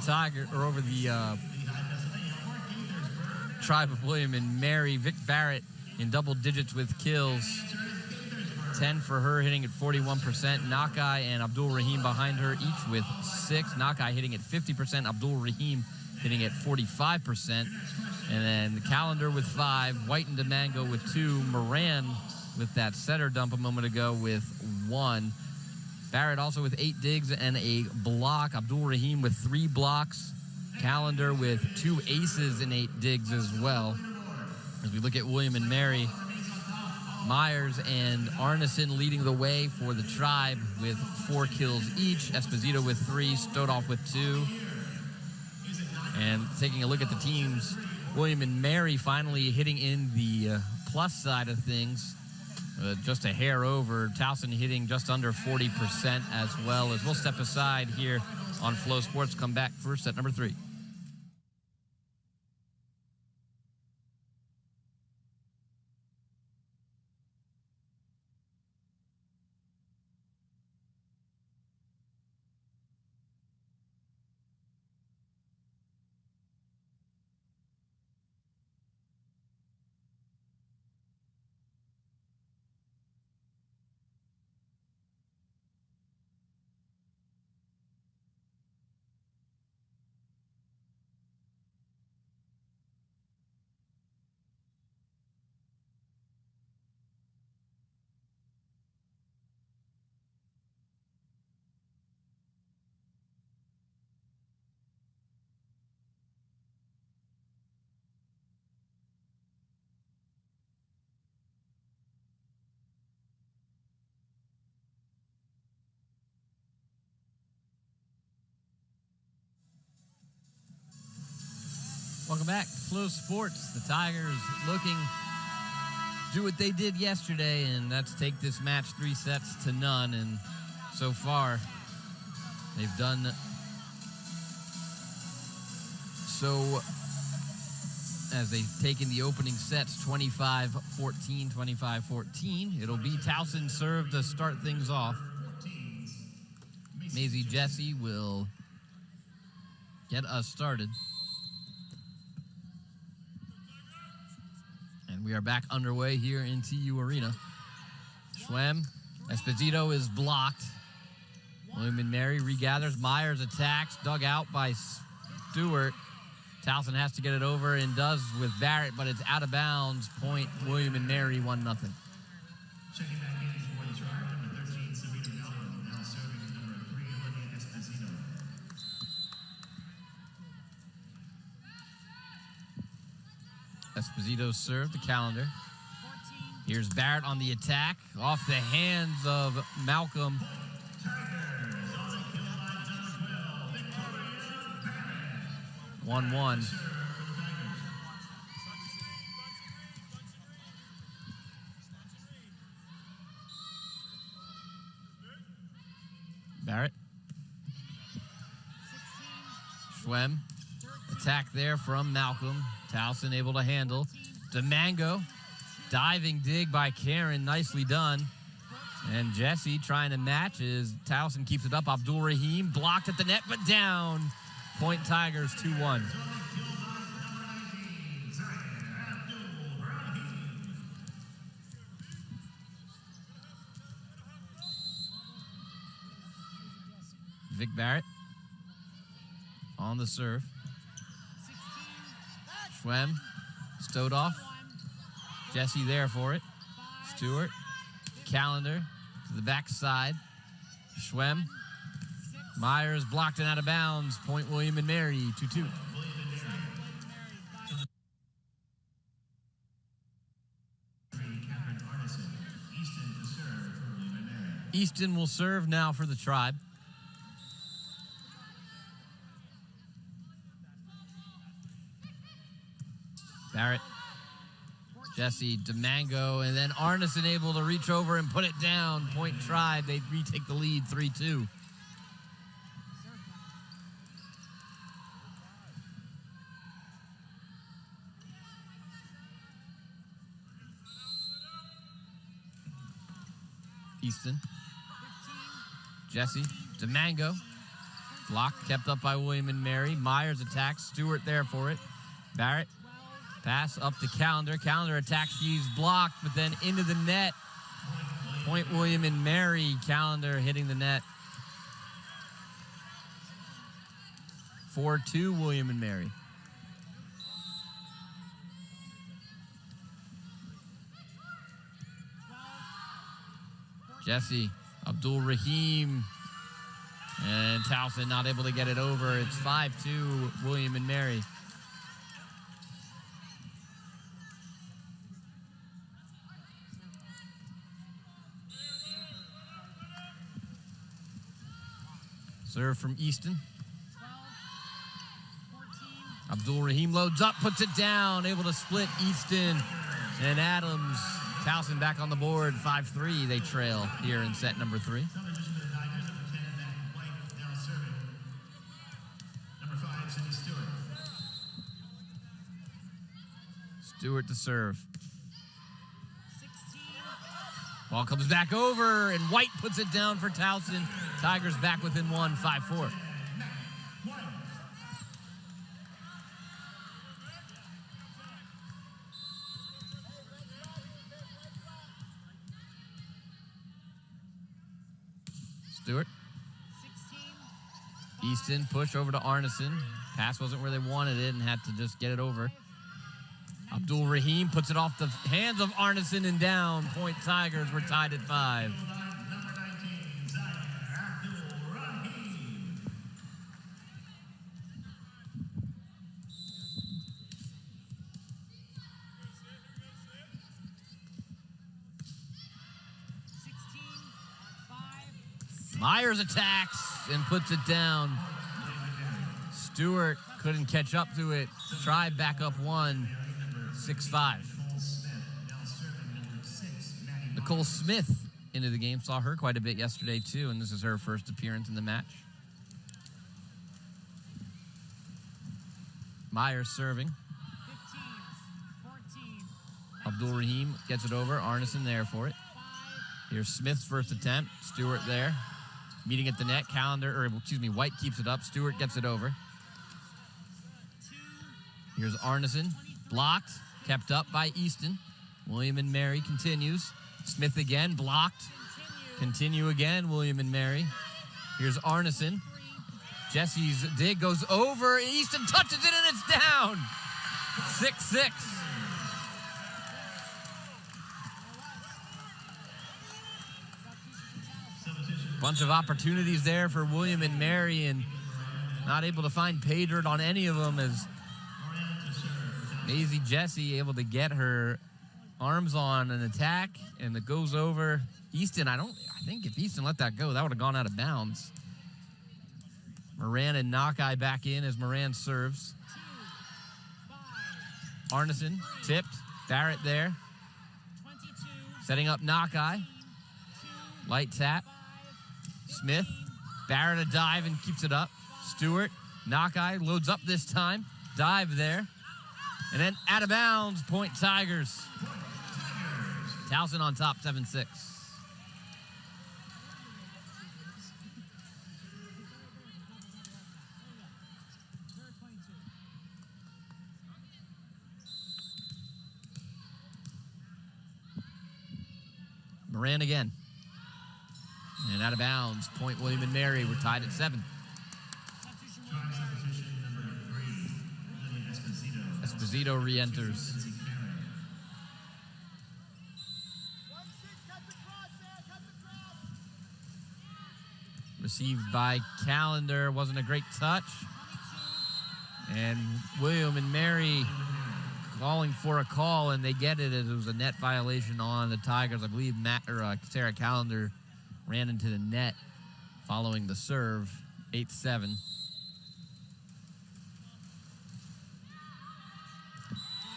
Tribe of William and Mary. Vic Barrett in double digits with kills. 10 for her, hitting at 41%. Nakai and Abdul Rahim behind her, each with 6. Nakai hitting at 50%, Abdul Rahim hitting at 45%. And then the Calendar with 5, White and DeMango with 2, Moran with that setter dump a moment ago with 1. Barrett also with 8 digs and a block. Abdul Rahim with 3 blocks. Calendar with 2 aces and 8 digs as well. As we look at William and Mary, Myers and Arneson leading the way for the Tribe with 4 kills each. Esposito with 3, Stodoff with 2. And taking a look at the teams, William and Mary finally hitting in the plus side of things. Just a hair over. Towson hitting just under 40% as well. As we'll step aside here on Flow Sports, come back for set number 3. Welcome back, Flow Sports. The Tigers looking to do what they did yesterday, and that's take this match 3-0. And so far, they've done so as they've taken the opening sets 25-14, 25-14. It'll be Towson serve to start things off. Maisie Jesse will get us started. And we are back underway here in TU Arena. Schwem, Esposito is blocked. William and Mary regathers. Myers attacks, dug out by Stewart. Towson has to get it over and does with Barrett, but it's out of bounds. Point William and Mary 1-0. Checking back in for the Tribe, number 13, Sabina Gallo. Now serving is number 3, Olivia Esposito. Esposito served the Calendar. Here's Barrett on the attack, off the hands of Malcolm. Tigers on the kill by 1-1. Barrett. Schwem. Attack there from Malcolm. Towson able to handle. DeMango. Diving dig by Karen. Nicely done. And Jesse trying to match as Towson keeps it up. Abdul Rahim blocked at the net, but down. Point Tigers 2-1. Vic Barrett on the serve. Schwem, Stodoff. Jesse there for it. Stewart, Calendar to the backside. Schwem, Myers blocked and out of bounds. Point William and Mary 2-2. Easton will serve now for the Tribe. Barrett, Jesse, DeMango, and then Arneson able to reach over and put it down. Point Tribe, they retake the lead 3-2. Easton, Jesse, DeMango, block kept up by William and Mary. Myers attacks, Stewart there for it. Barrett, pass up to Calendar. Calendar attacks, she's blocked, but then into the net. Point William and Mary. Calendar hitting the net. 4-2 William and Mary. Jesse, Abdul Rahim, and Towson not able to get it over. It's 5-2 William and Mary. Serve from Easton. Abdul Rahim loads up, puts it down, able to split Easton and Adams. Towson back on the board, 5-3. They trail here in set number 3. Stewart to serve. Ball comes back over, and White puts it down for Towson. Tigers back within 1, 5-4. Stewart. Easton push over to Arneson. Pass wasn't where they wanted it and had to just get it over. Abdul Rahim puts it off the hands of Arneson and down. Point Tigers. We're tied at 5. Myers attacks and puts it down. Stewart couldn't catch up to it. Tried back up 1, 6-5. Nicole Smith into the game. Saw her quite a bit yesterday too, and this is her first appearance in the match. Myers serving. 15, 14, Abdul Rahim gets it over. Arneson there for it. Here's Smith's first attempt. Stewart there. Meeting at the net. White keeps it up. Stewart gets it over. Here's Arneson. Blocked. Kept up by Easton. William and Mary continues. Smith again. Blocked. Continue again. William and Mary. Here's Arneson. Jesse's dig goes over. Easton touches it and it's down. 6-6. Bunch of opportunities there for William and Mary, and not able to find pay dirt on any of them, as Maisie Jesse able to get her arms on an attack, and it goes over. Easton, I think if Easton let that go, that would have gone out of bounds. Moran and Nakai back in as Moran serves. Arneson tipped. Barrett there. Setting up Nakai. Light tap. Smith. Barrett a dive and keeps it up. Stewart. Nakai loads up this time. Dive there. And then out of bounds. Point Tigers. Towson on top, 7-6. Moran again. And out of bounds. Point William and Mary. We're tied at 7. Esposito re-enters. Received by Calendar. Wasn't a great touch. And William and Mary calling for a call, and they get it as it was a net violation on the Tigers. I believe Sarah Calendar ran into the net following the serve. 8-7.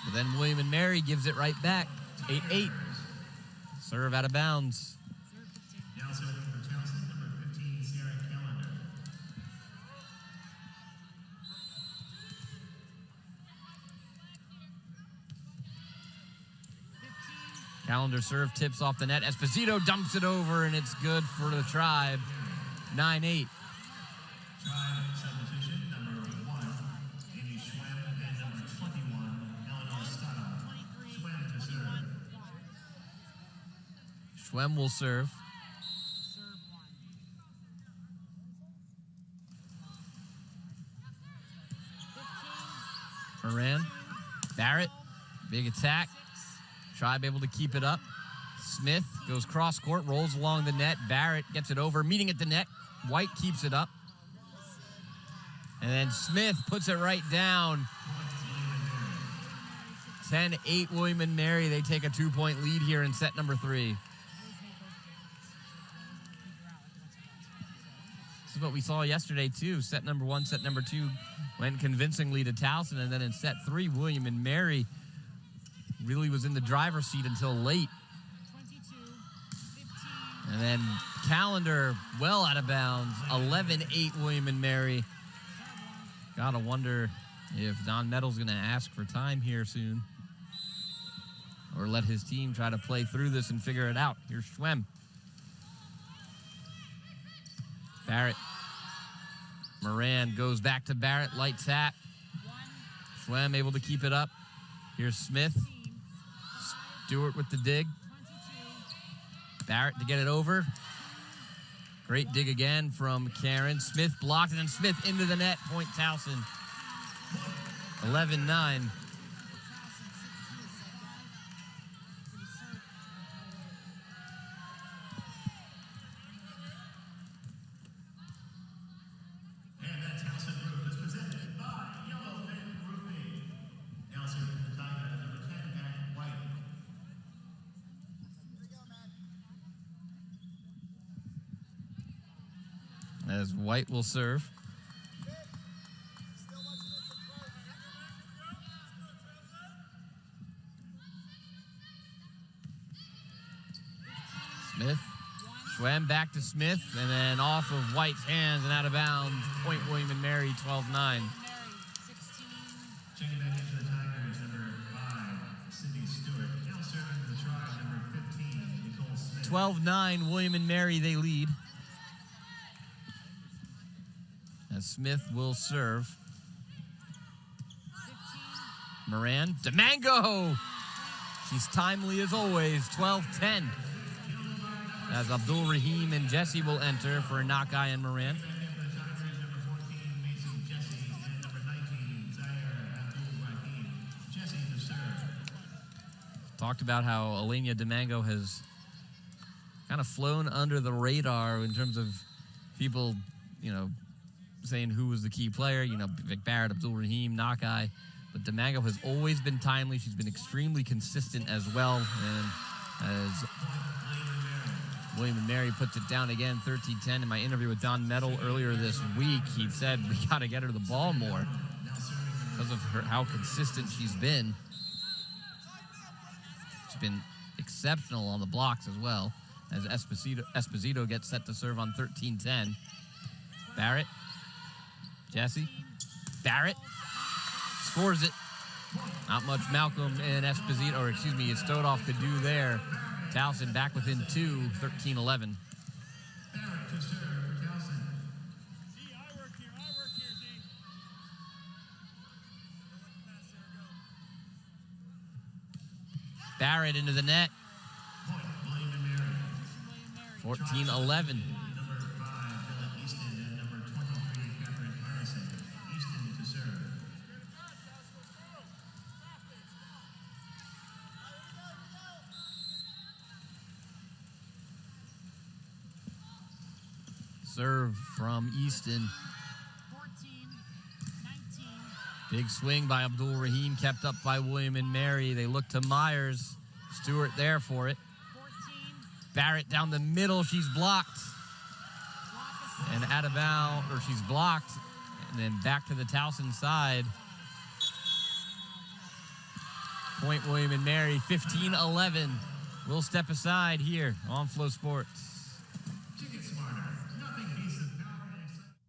But then William and Mary gives it right back. 8-8. Serve out of bounds. Now serving for Towson, number 15, Sarah Calendar. Calendar serve tips off the net. Esposito dumps it over, and it's good for the Tribe. 9-8. Tribe substitution, number 1, Amy Schwem, and number 21, Eleanor Stuttle. Schwem to serve. Schwem will serve. Moran. Barrett. Big attack. Tribe able to keep it up. Smith goes cross court, rolls along the net. Barrett gets it over, meeting at the net. White keeps it up. And then Smith puts it right down. 10-8 William and Mary. They take a 2-point lead here in set number 3. This is what we saw yesterday, too. Set number 1, set number 2 went convincingly to Towson. And then in set 3, William and Mary really was in the driver's seat until late. And then Calendar well out of bounds. 11-8 William and Mary. Gotta wonder if Don Meadows going to ask for time here soon, or let his team try to play through this and figure it out. Here's Schwem. Barrett. Moran goes back to Barrett. Light tap. Schwem able to keep it up. Here's Smith. Stewart with the dig. Barrett to get it over. Great dig again from Karen. Smith blocked, and then Smith into the net. Point Towson. 11-9. And that Towson roof is presented by Yellowfin Roofing. Now serving the Tiger, number 10, Matt White. As White will serve. Smith. Schwem back to Smith, and then off of White's hands and out of bounds. Point William and Mary, 12-9. Checking back into the Tigers, number 5, Sydney Stewart. Now serving the Tribe, number 15, Nicole Smith. 12-9, William and Mary, they lead. As Smith will serve. Moran. DeMango! She's timely as always. 12-10. As Abdul Rahim and Jesse will enter for Nakai and Moran. Talked about how Elenia DeMango has kind of flown under the radar in terms of people, saying who was the key player, Vic Barrett, Abdul Rahim, Nakai. But DeMango has always been timely. She's been extremely consistent as well. And as William and Mary puts it down again, 13-10. In my interview with Don Metal earlier this week, he said we got to get her the ball more because of how consistent she's been. She's been exceptional on the blocks as well, as Esposito gets set to serve on 13-10. Barrett. Jesse. Barrett scores it. Not much Malcolm and Esposito, or excuse me, Stodoff could do there. Towson back within 2, 13-11. Barrett to serve for Towson. I work here, Z. Barrett into the net. Point, William and Mary. 14-11. Number 5, Philip Easton, and number 23, Catherine Harrison. Easton to serve. Serve from Easton. 14-19. Big swing by Abdul Rahim, kept up by William and Mary. They look to Myers. Stewart there for it. 14. Barrett down the middle. She's blocked. And out of bounds, or she's blocked. And then back to the Towson side. Point William and Mary, 15-11. We'll step aside here on Flow Sports. Ticket Smarter. Nothing beats the power and excitement.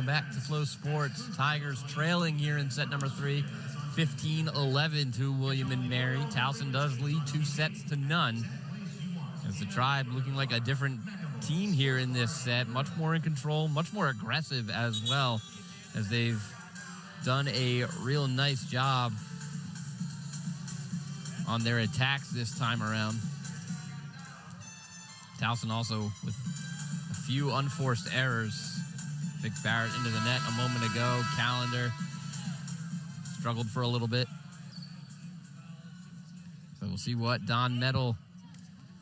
Welcome back to Flow Sports. Tigers trailing here in set number 3, 15-11 to William and Mary. Towson does lead 2-0. As the Tribe looking like a different team here in this set, much more in control, much more aggressive as well, as they've done a real nice job on their attacks this time around. Towson also with a few unforced errors. Vic Barrett into the net a moment ago. Calendar struggled for a little bit. So we'll see what Don Metal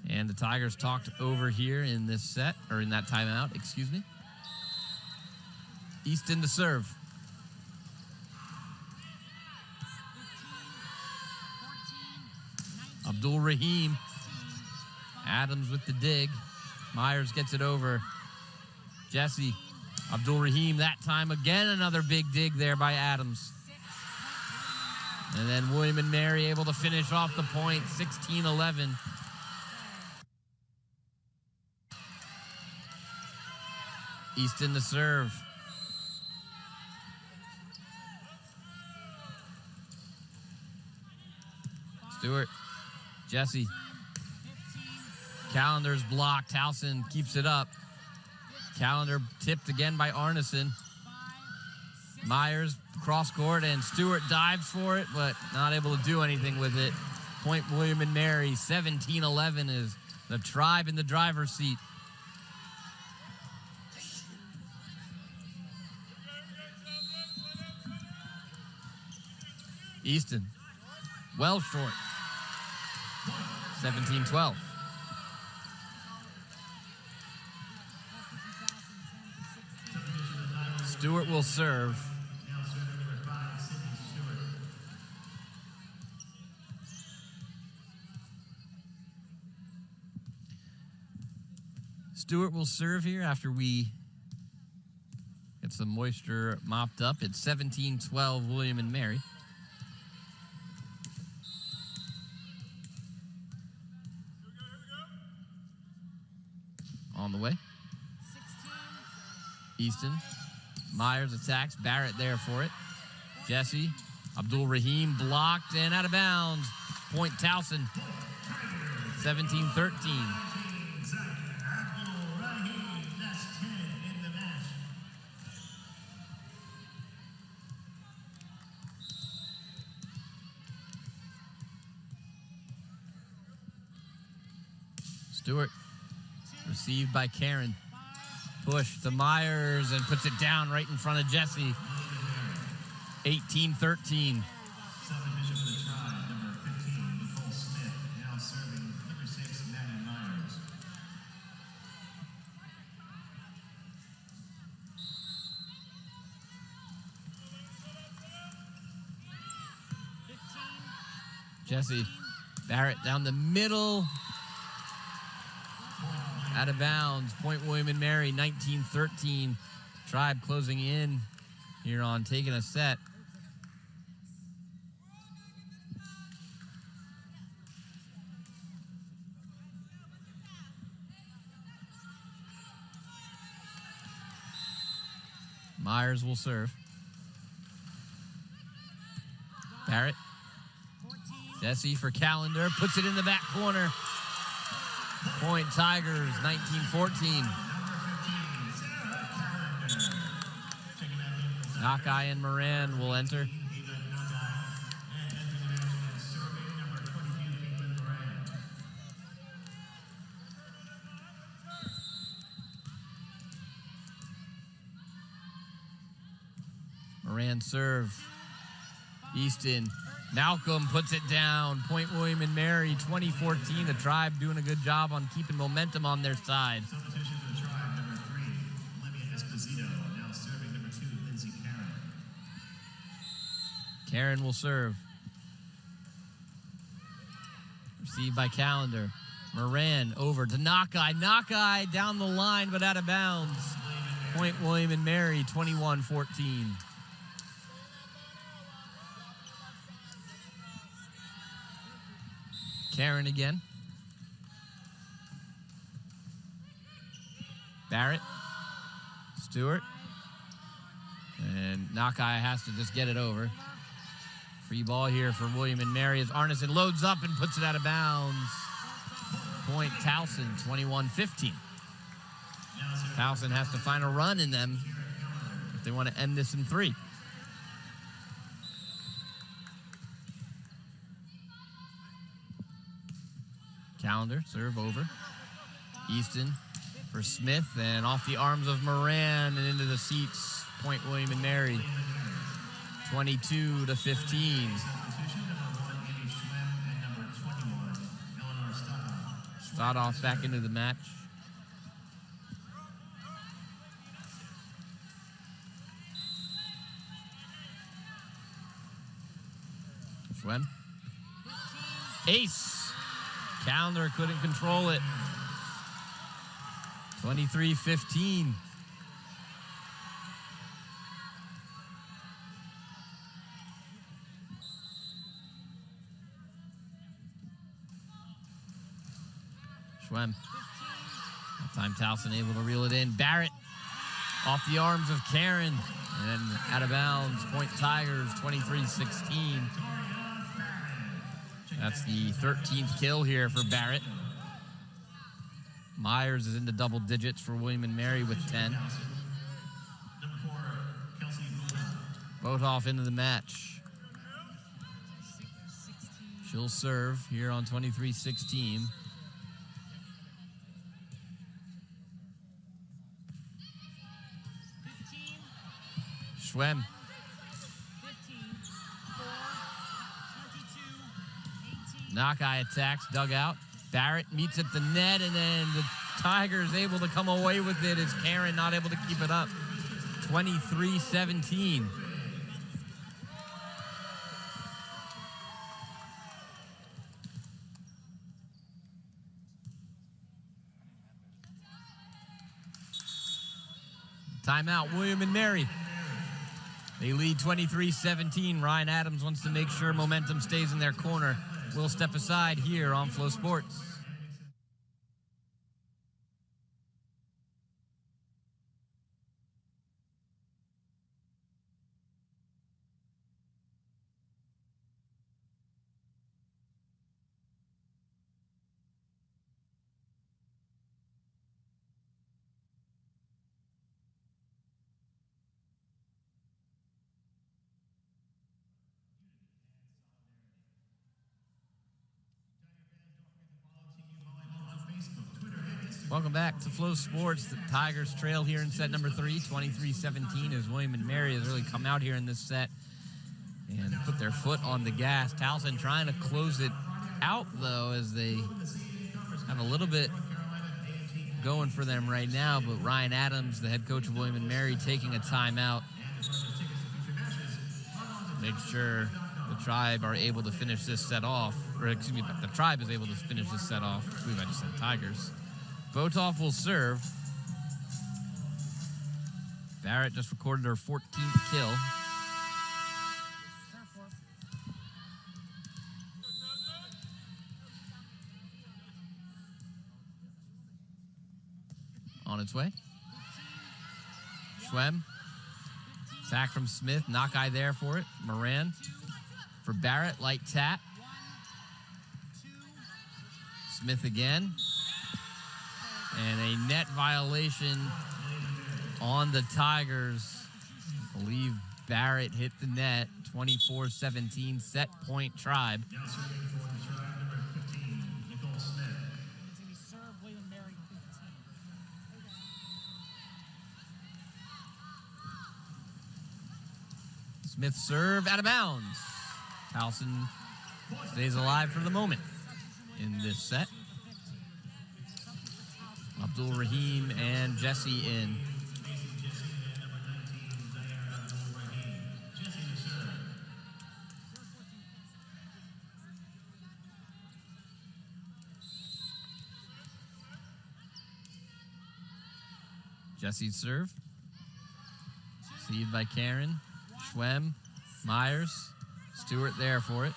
and the Tigers talked over here in this set, or in that timeout, excuse me. Easton to serve. Abdul Rahim. Adams with the dig. Myers gets it over. Jesse. Abdul Rahim that time again, another big dig there by Adams. And then William and Mary able to finish off the point, 16-11. Easton to serve. Stewart. Jesse. Calendar's blocked. Towson keeps it up. Calendar tipped again by Arneson. Myers cross court, and Stewart dives for it, but not able to do anything with it. Point William and Mary, 17-11 is the Tribe in the driver's seat. Easton, well short. 17-12. Stewart will serve. Stewart will serve here after we get some moisture mopped up. It's 17-12 William and Mary. On the way. Easton. Myers attacks. Barrett there for it. Jesse. Abdul Rahim blocked and out of bounds. Point Towson. 17-13. Stewart. Received by Karen. Push to Myers and puts it down right in front of Jesse. 18-13. Jesse. Barrett down the middle. Out of bounds. Point William and Mary, 19-13. Tribe closing in here on taking a set. Myers will serve. Barrett. Jesse for Calendar. Puts it in the back corner. Point Tigers, 19-14. Nakai and Moran will enter. Moran serve. Easton. Malcolm puts it down. Point William and Mary, 2014. The Tribe doing a good job on keeping momentum on their side. Substitution for the Tribe, number 3, Olivia Esposito. Now serving number 2, Lindsay Karen. Karen will serve. Received by Calendar. Moran over to Nakai. Nakai down the line, but out of bounds. Point William and Mary, 21-14. Karen again. Barrett. Stewart. And Nakai has to just get it over. Free ball here for William and Mary as Arneson loads up and puts it out of bounds. Point Towson, 21-15. Towson has to find a run in them if they want to end this in 3. Calendar, serve over. Easton for Smith, and off the arms of Moran and into the seats. Point William and Mary, 22-15. Start off back into the match. Schwem. Ace. Calendar couldn't control it. 23-15. Schwem. That time Towson able to reel it in. Barrett off the arms of Karen and out of bounds. Point Tigers, 23-16. That's the 13th kill here for Barrett. Myers is into double digits for William and Mary with 10. Both off into the match. She'll serve here on 23-16. Schwem. Nakai attacks, dugout. Barrett meets at the net, and then the Tigers able to come away with it as Karen not able to keep it up. 23-17. Timeout, William and Mary. They lead 23-17. Ryan Adams wants to make sure momentum stays in their corner. We'll step aside here on Flow Sports. Welcome back to Flow Sports. The Tigers trail here in set number 3, 23-17, as William and Mary has really come out here in this set and put their foot on the gas. Towson trying to close it out, though, as they have a little bit going for them right now, but Ryan Adams, the head coach of William and Mary, taking a timeout. Make sure the Tribe are able to finish this set off, or excuse me, the Tribe is able to finish this set off. I believe I just said Tigers. Botov will serve. Barrett just recorded her 14th kill. On its way. Schwem. Attack from Smith. Nakai there for it. Moran for Barrett. Light tap. Smith again. And a net violation on the Tigers. I believe Barrett hit the net. 24-17, set point Tribe. Smith serve out of bounds. Towson stays alive for the moment in this set. Abdul Rahim and Jesse in. Jesse's serve. Received by Karen. Schwem. Myers. Stewart there for it.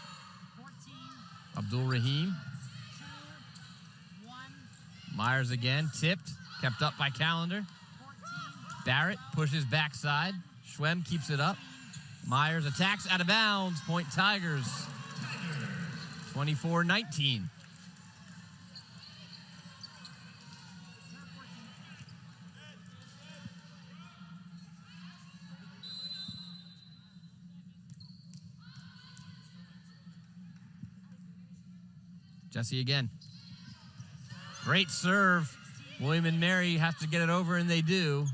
Abdul Rahim. Myers again, tipped, kept up by Calendar. Barrett pushes backside. Schwem keeps it up. Myers attacks out of bounds. Point Tigers. 24-19. Jesse again. Great serve. William and Mary have to get it over, and they do.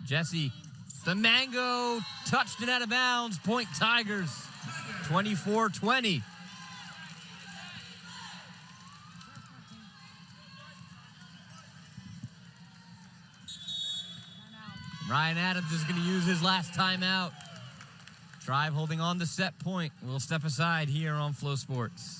Jesse, the mango, touched it out of bounds. Point Tigers, 24-20. Ryan Adams is going to use his last timeout. Tribe holding on to set point. We'll step aside here on Flow Sports.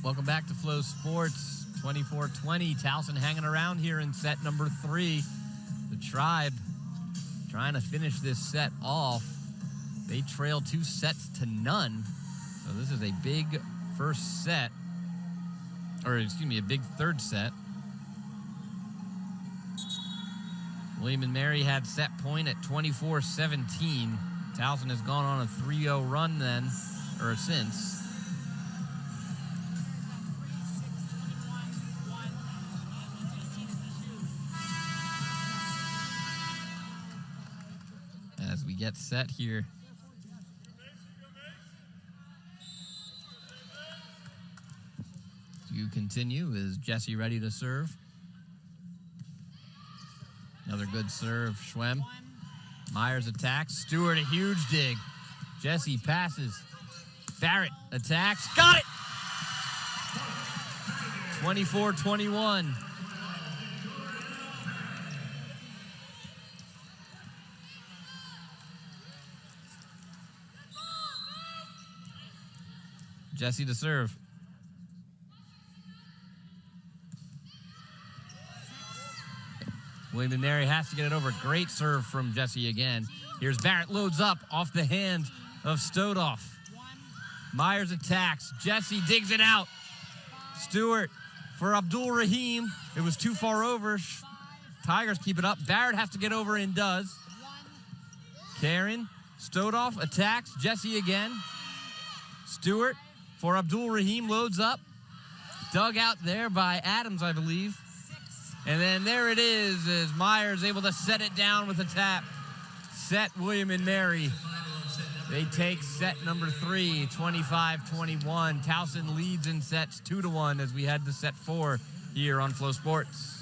Welcome back to Flow Sports. 24-20. Towson hanging around here in set number 3. The Tribe trying to finish this set off. They trail 2-0. So this is a big first set. Or excuse me, a big third set. William and Mary had set point at 24-17. Towson has gone on a 3-0 run then, or since. As we get set here. To continue, is Jesse ready to serve? Another good serve, Schwem. Myers attacks. Stewart, a huge dig. Jesse passes. Barrett attacks. Got it! 24-21. Jesse to serve. William and Mary has to get it over. Great serve from Jesse again. Here's Barrett, loads up off the hand of Stodoff. Myers attacks. Jesse digs it out. Stewart for Abdul Rahim. It was too far over. Tigers keep it up. Barrett has to get over and does. Karen, Stodoff attacks. Jesse again. Stewart for Abdul Rahim, loads up. Dug out there by Adams, I believe. And then there it is, as Myers able to set it down with a tap. Set William and Mary. They take set number 3, 25-21. Towson leads in sets 2-1 as we head to set 4 here on Flow Sports.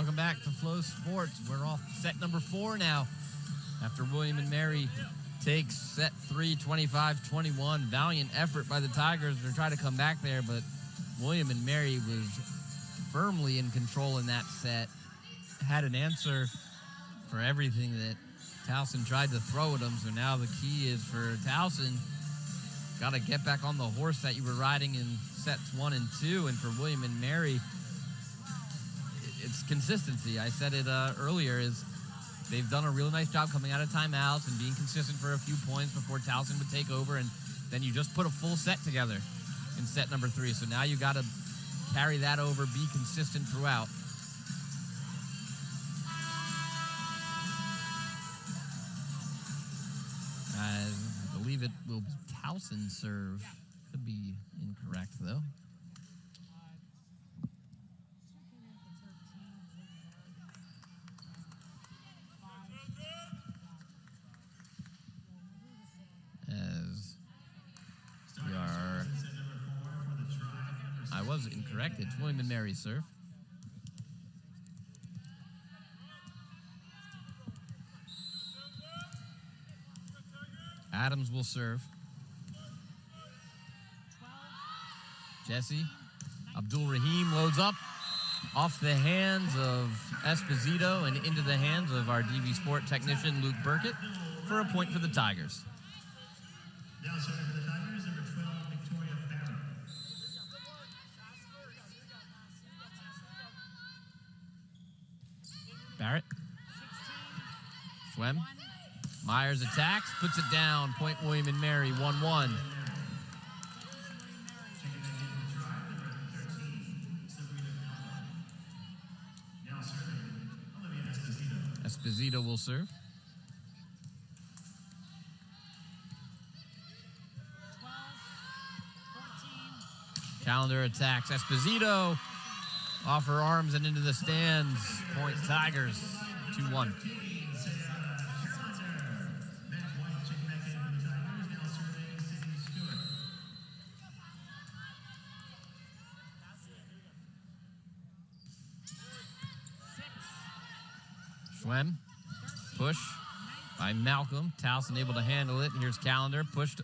Welcome back to Flow Sports. We're off set number 4 now after William and Mary takes set 3, 25-21. Valiant effort by the Tigers to try to come back there, but William and Mary was firmly in control in that set. Had an answer for everything that Towson tried to throw at them, so now the key is for Towson, got to get back on the horse that you were riding in sets 1 and 2, and for William and Mary, it's consistency. I said it earlier, is they've done a really nice job coming out of timeouts and being consistent for a few points before Towson would take over, and then you just put a full set together in set number 3. So now you got to carry that over, be consistent throughout. I believe it will be Towson serve. Could be incorrect, though. As we are... I was incorrect. It's William and Mary's serve. Adams will serve. Jesse. Abdul Rahim loads up off the hands of Esposito and into the hands of our DV Sport technician, Luke Burkett, for a point for the Tigers. Now serving for the Tigers, number 12, Victoria Farrow. Barrett. Schwem. Myers attacks, puts it down. Point William and Mary, 1-1. Esposito will serve. Calendar attacks. Esposito off her arms and into the stands. Point Tigers, 2-1. Schwem, push by Malcolm. Towson able to handle it. Here's Calendar, pushed,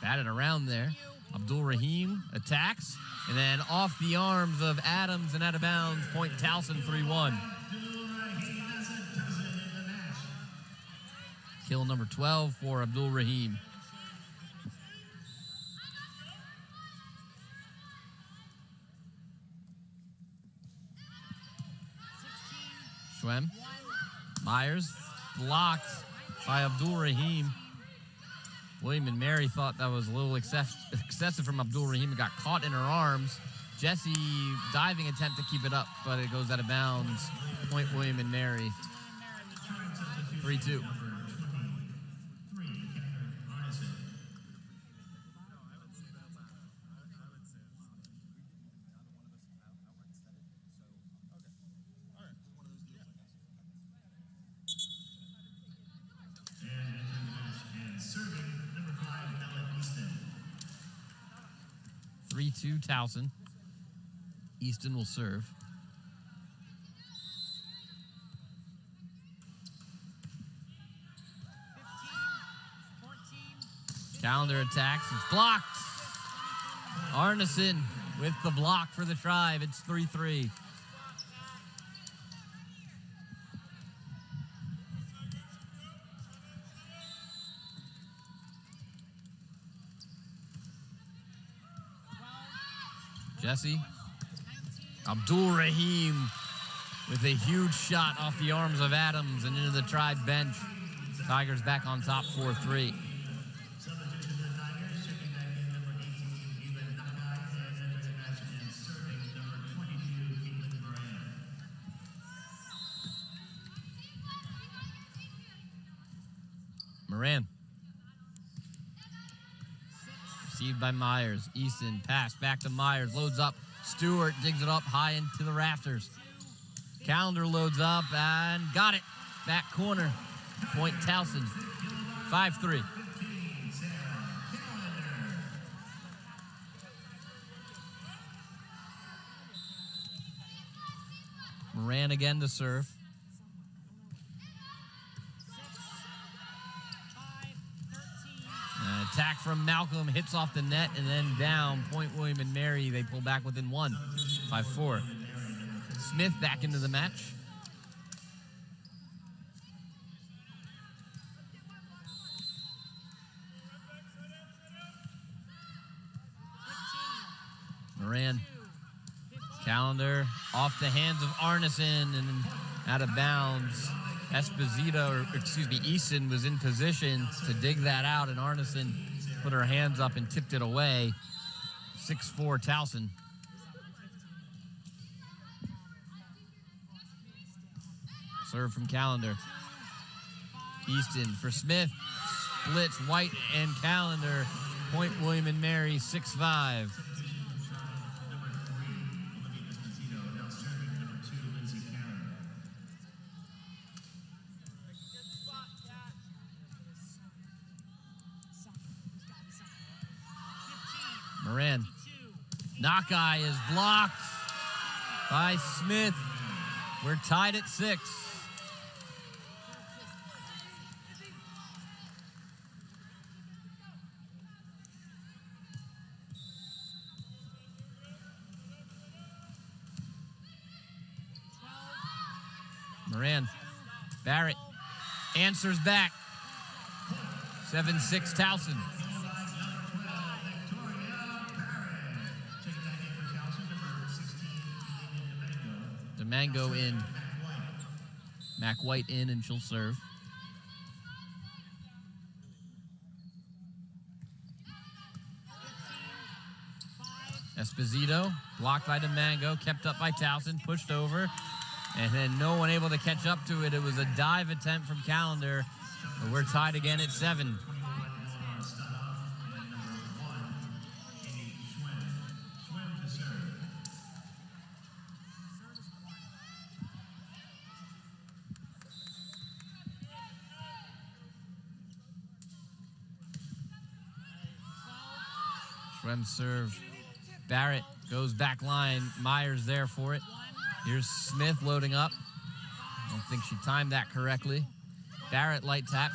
batted around there. Abdul Rahim attacks, and then off the arms of Adams and out of bounds. Point Towson, 3-1. Kill number 12 for Abdul Rahim. Schwem. Myers blocked by Abdul Rahim. William and Mary thought that was a little excessive from Abdul Rahim and got caught in her arms. Jesse diving attempt to keep it up, but it goes out of bounds. Point William and Mary. 3-2. And serving, number 5, Ella Easton. 3-2 Towson. Easton will serve. Calendar attacks. It's blocked. Arneson with the block for the Tribe. It's 3-3. Jesse. Abdul Rahim with a huge shot off the arms of Adams and into the Tribe bench. Tigers back on top, 4-3. Substitution to the Tigers, checking back in number 18, Kaitlyn and entering the match and serving number 22, Kaitlyn Moran. Moran. Received by Myers. Easton pass back to Myers. Loads up. Stewart digs it up high into the rafters. Calendar loads up and got it. Back corner. Point Towson. 5-3. Moran again to serve. Attack from Malcolm, hits off the net, and then down. Point William and Mary, they pull back within one. 5-4. Smith back into the match. Moran. Calendar off the hands of Arneson and out of bounds. Easton was in position to dig that out, and Arneson put her hands up and tipped it away. 6-4 Towson. Serve from Calendar. Easton for Smith. Splits White and Calendar. Point William and Mary, 6-5. Moran. Knockeye is blocked by Smith. We're tied at 6. Moran. Barrett answers back. 7-6 Towson. Mango in. Mac White in, and she'll serve. Esposito blocked by DeMango, kept up by Towson, pushed over, and then no one able to catch up to it. It was a dive attempt from Calendar, but we're tied again at 7. Schwem serve. Barrett goes back line. Myers there for it. Here's Smith loading up. I don't think she timed that correctly. Barrett light tap.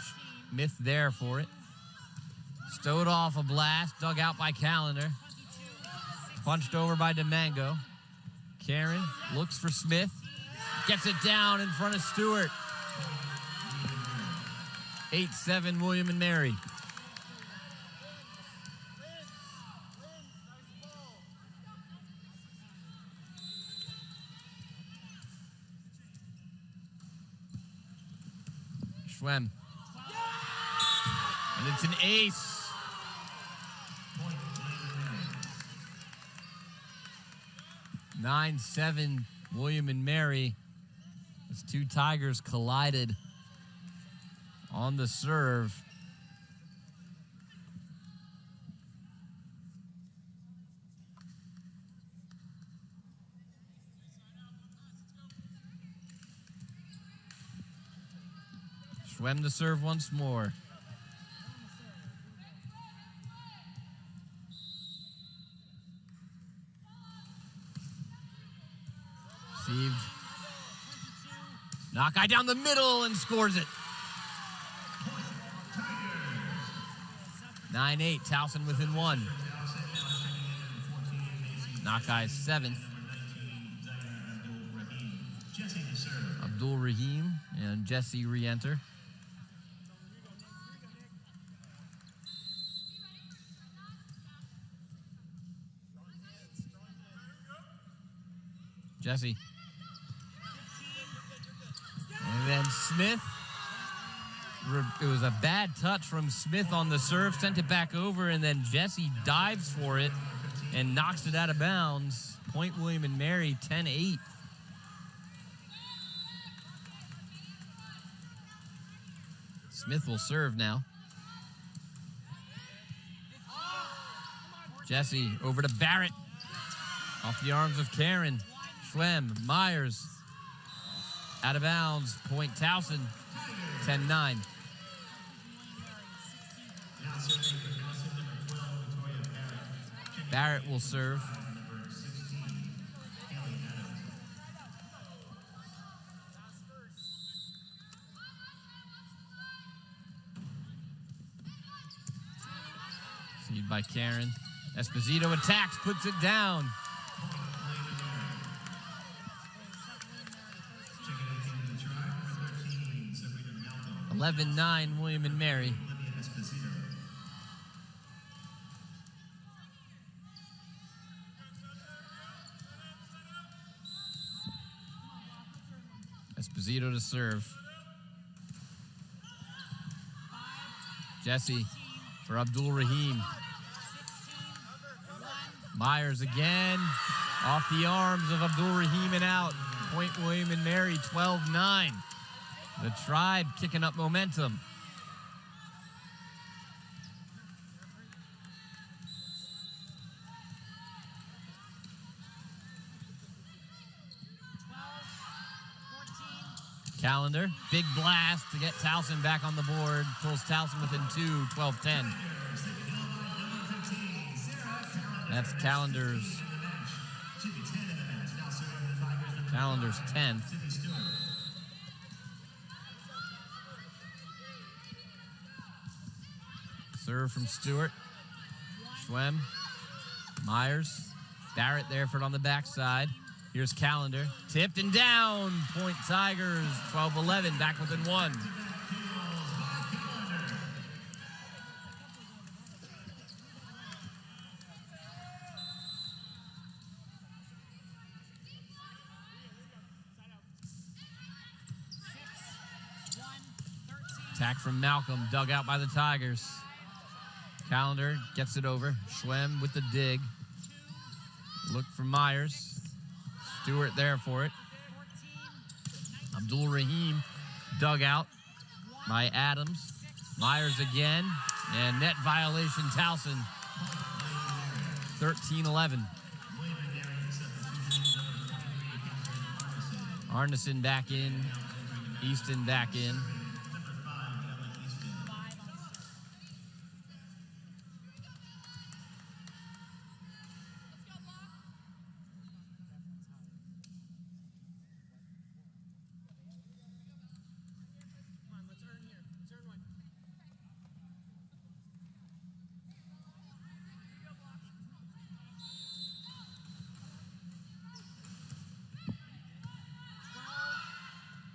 Smith there for it. Stowed off a blast. Dug out by Calendar. Punched over by DeMango. Karen looks for Smith. Gets it down in front of Stewart. 8-7 William and Mary. Schwem. And it's an ace. Nine, 7 William and Mary. As two Tigers collided on the serve. Schwem to serve once more. Received. Knockeye down the middle and scores it. 9-8, Towson within 1. Knockeye's 7th. Abdul Rahim and Jesse re-enter. Jesse. And then Smith. It was a bad touch from Smith on the serve, sent it back over, and then Jesse dives for it and knocks it out of bounds. Point William and Mary, 10-8. Smith will serve now. Jesse over to Barrett. Off the arms of Karen. Schwem, Myers. Out of bounds. Point Towson. 10-9. Barrett will serve. Lead by Karen. Esposito attacks, puts it down. 11-9, William and Mary. Esposito to serve. Jesse for Abdul Rahim. Myers again. Off the arms of Abdul Rahim and out. Point William and Mary, 12-9. The Tribe kicking up momentum. Calendar, big blast to get Towson back on the board. Pulls Towson within 2, 12-10. That's Calendar's 10th. Serve from Stewart. Schwem. Myers. Barrett there for it on the backside. Here's Calendar. Tipped and down. Point Tigers. 12-11. Back within 1. Attack from Malcolm. Dug out by the Tigers. Calendar gets it over. Schwem with the dig. Look for Myers. Stewart there for it. Abdul Rahim dug out by Adams. Myers again. And net violation, Towson. 13-11. Arneson back in. Easton back in.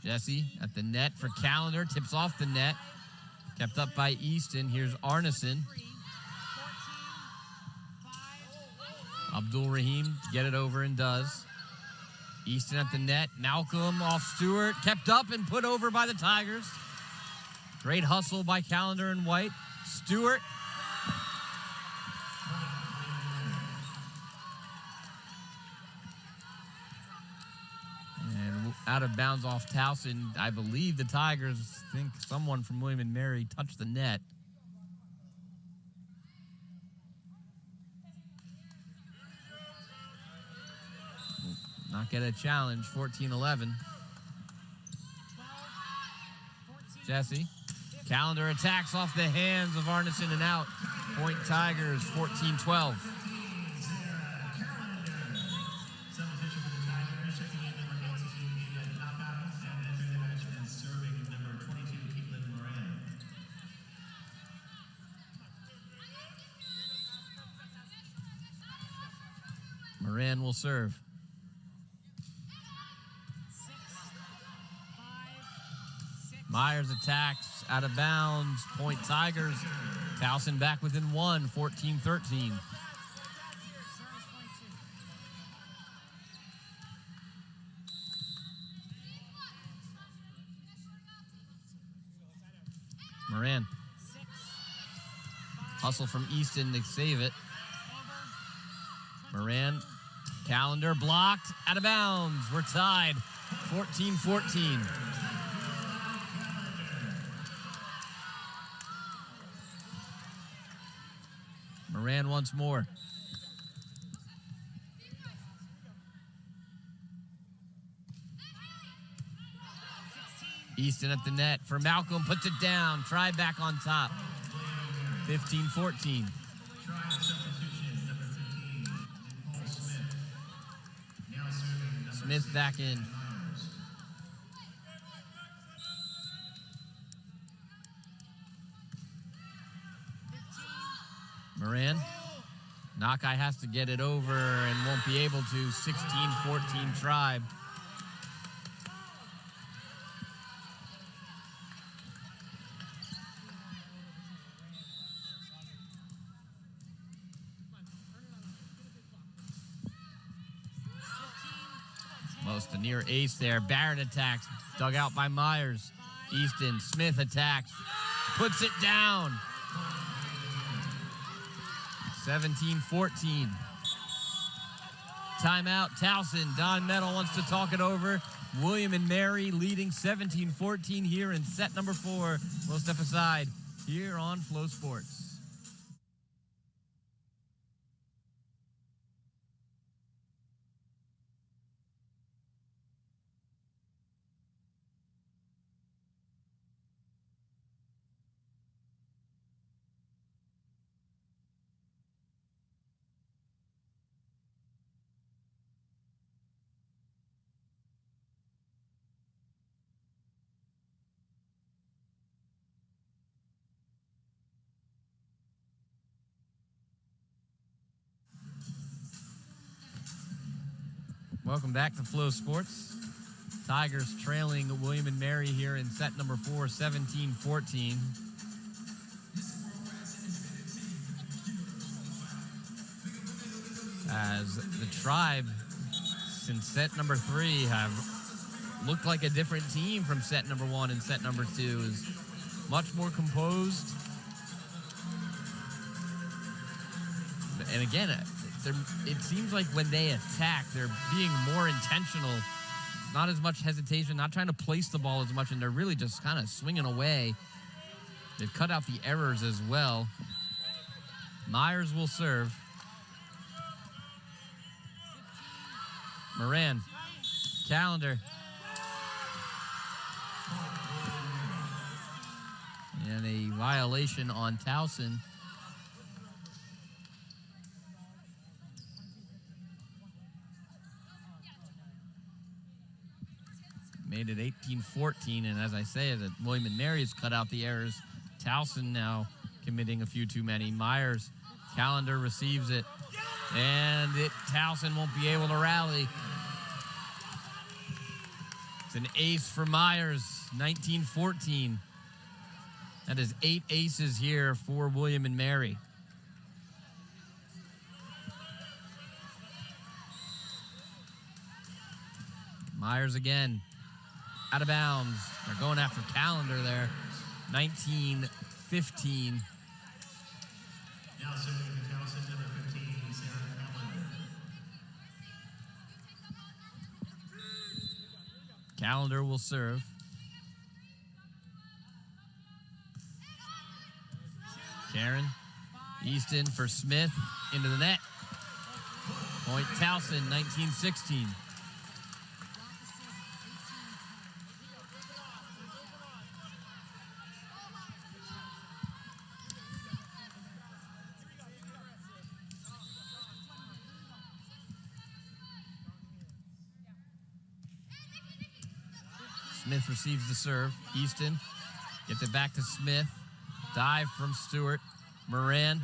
Jesse at the net for Calendar. Tips off the net. Kept up by Easton. Here's Arneson. Abdul Rahim get it over and does. Easton at the net. Malcolm off Stewart. Kept up and put over by the Tigers. Great hustle by Calendar and White. Stewart. Out of bounds off Towson. I believe the Tigers think someone from William and Mary touched the net. Not get a challenge. 14-11. Jesse. Calendar attacks off the hands of Arneson and out. Point Tigers, 14-12. Moran will serve. Myers attacks out of bounds. Point Tigers. Towson back within 1, 14-13. Moran. Hustle from Easton to save it. Moran. Calendar blocked, out of bounds. We're tied, 14-14. Moran once more. Easton at the net for Malcolm, puts it down. Try back on top. 15-14. Smith back in. Moran. Nakai has to get it over and won't be able to. 16-14 Tribe. Most a near ace there. Barrett attacks. Dug out by Myers. Easton. Smith attacks. Puts it down. 17-14. Timeout. Towson. Don Metal wants to talk it over. William and Mary leading 17-14 here in set number 4. We'll step aside here on Flow Sports. Welcome back to Flow Sports. Tigers trailing William and Mary here in set number 4, 17-14. As the Tribe, since set number 3, have looked like a different team from set number 1 and set number 2. Is much more composed. And again, it seems like when they attack, they're being more intentional. Not as much hesitation, not trying to place the ball as much, and they're really just kind of swinging away. They've cut out the errors as well. Myers will serve. Moran. Calendar. And a violation on Towson. Made it 18-14, and as I say, that William and Mary has cut out the errors. Towson now committing a few too many. Myers, Calendar receives it, and Towson won't be able to rally. It's an ace for Myers, 19-14. That is 8 aces here for William and Mary. Myers again. Out of bounds. They're going after Calendar there. 19-15. Now serving for Towson, number 15, Sarah Calendar. Calendar will serve. Karen. Easton for Smith. Into the net. Point Towson, 19-16. Smith receives the serve. Easton gets it back to Smith. Dive from Stewart. Moran.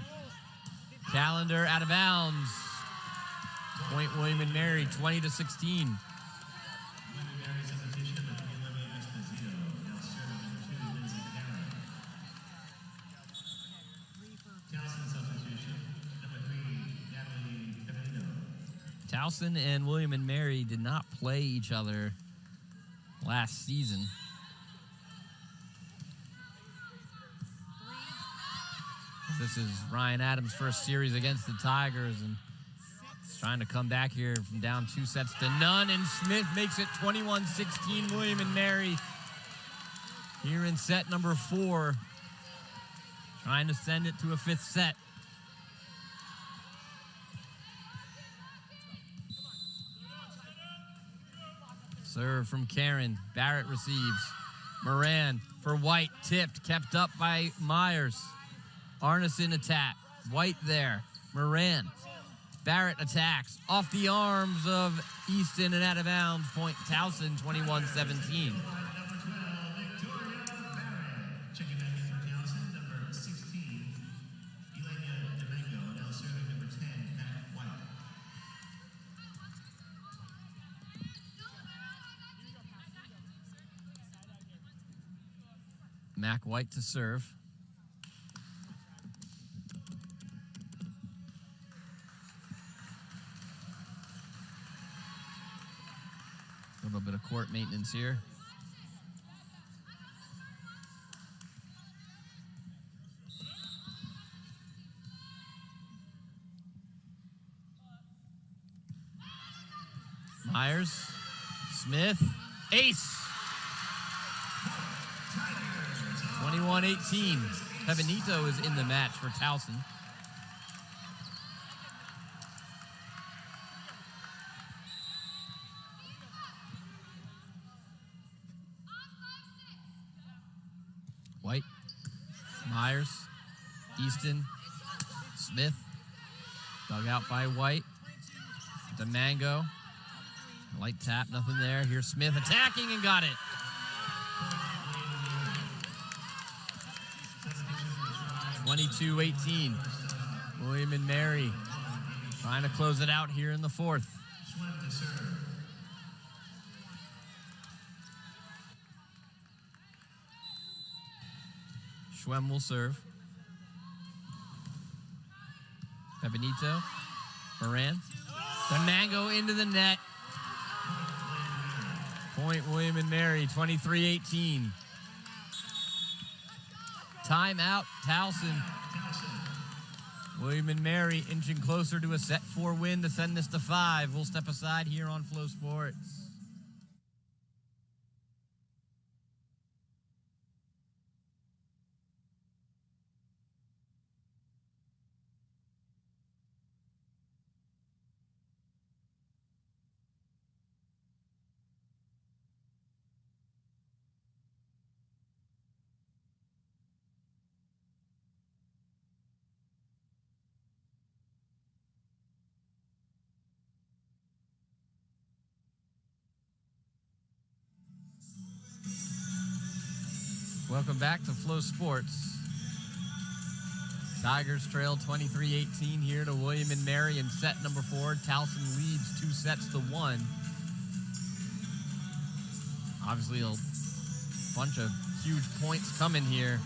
Calendar out of bounds. Point William and Mary, 20-16. Towson and William and Mary did not play each other last season. This is Ryan Adams' first series against the Tigers, and he's trying to come back here from down 2 sets to none, and Smith makes it 21-16 William and Mary here in set number 4, trying to send it to a 5th set. Serve from Karen. Barrett receives. Moran for White. Tipped. Kept up by Myers. Arneson attack. White there. Moran. Barrett attacks. Off the arms of Easton and out of bounds. Point Towson, 21-17. Checking back in for Towson, number 16, Elena Domingo. Mac White to serve. A little bit of court maintenance here. Myers, Smith, ace. 21-18. Pebenito is in the match for Towson. White, Myers, Easton, Smith, dug out by White. DeMango, light tap, nothing there. Here's Smith attacking and got it. (22-18). William and Mary trying to close it out here in the fourth. Schwem will serve. Pebenito, Moran, DeMango into the net. Point William and Mary, 23-18. Timeout, Towson. William and Mary inching closer to a set 4 win to send this to 5. We'll step aside here on Flow Sports. Welcome back to Flow Sports. Tigers trail 23-18 here to William and Mary in set number 4. Towson leads 2 sets to 1. Obviously a bunch of huge points coming here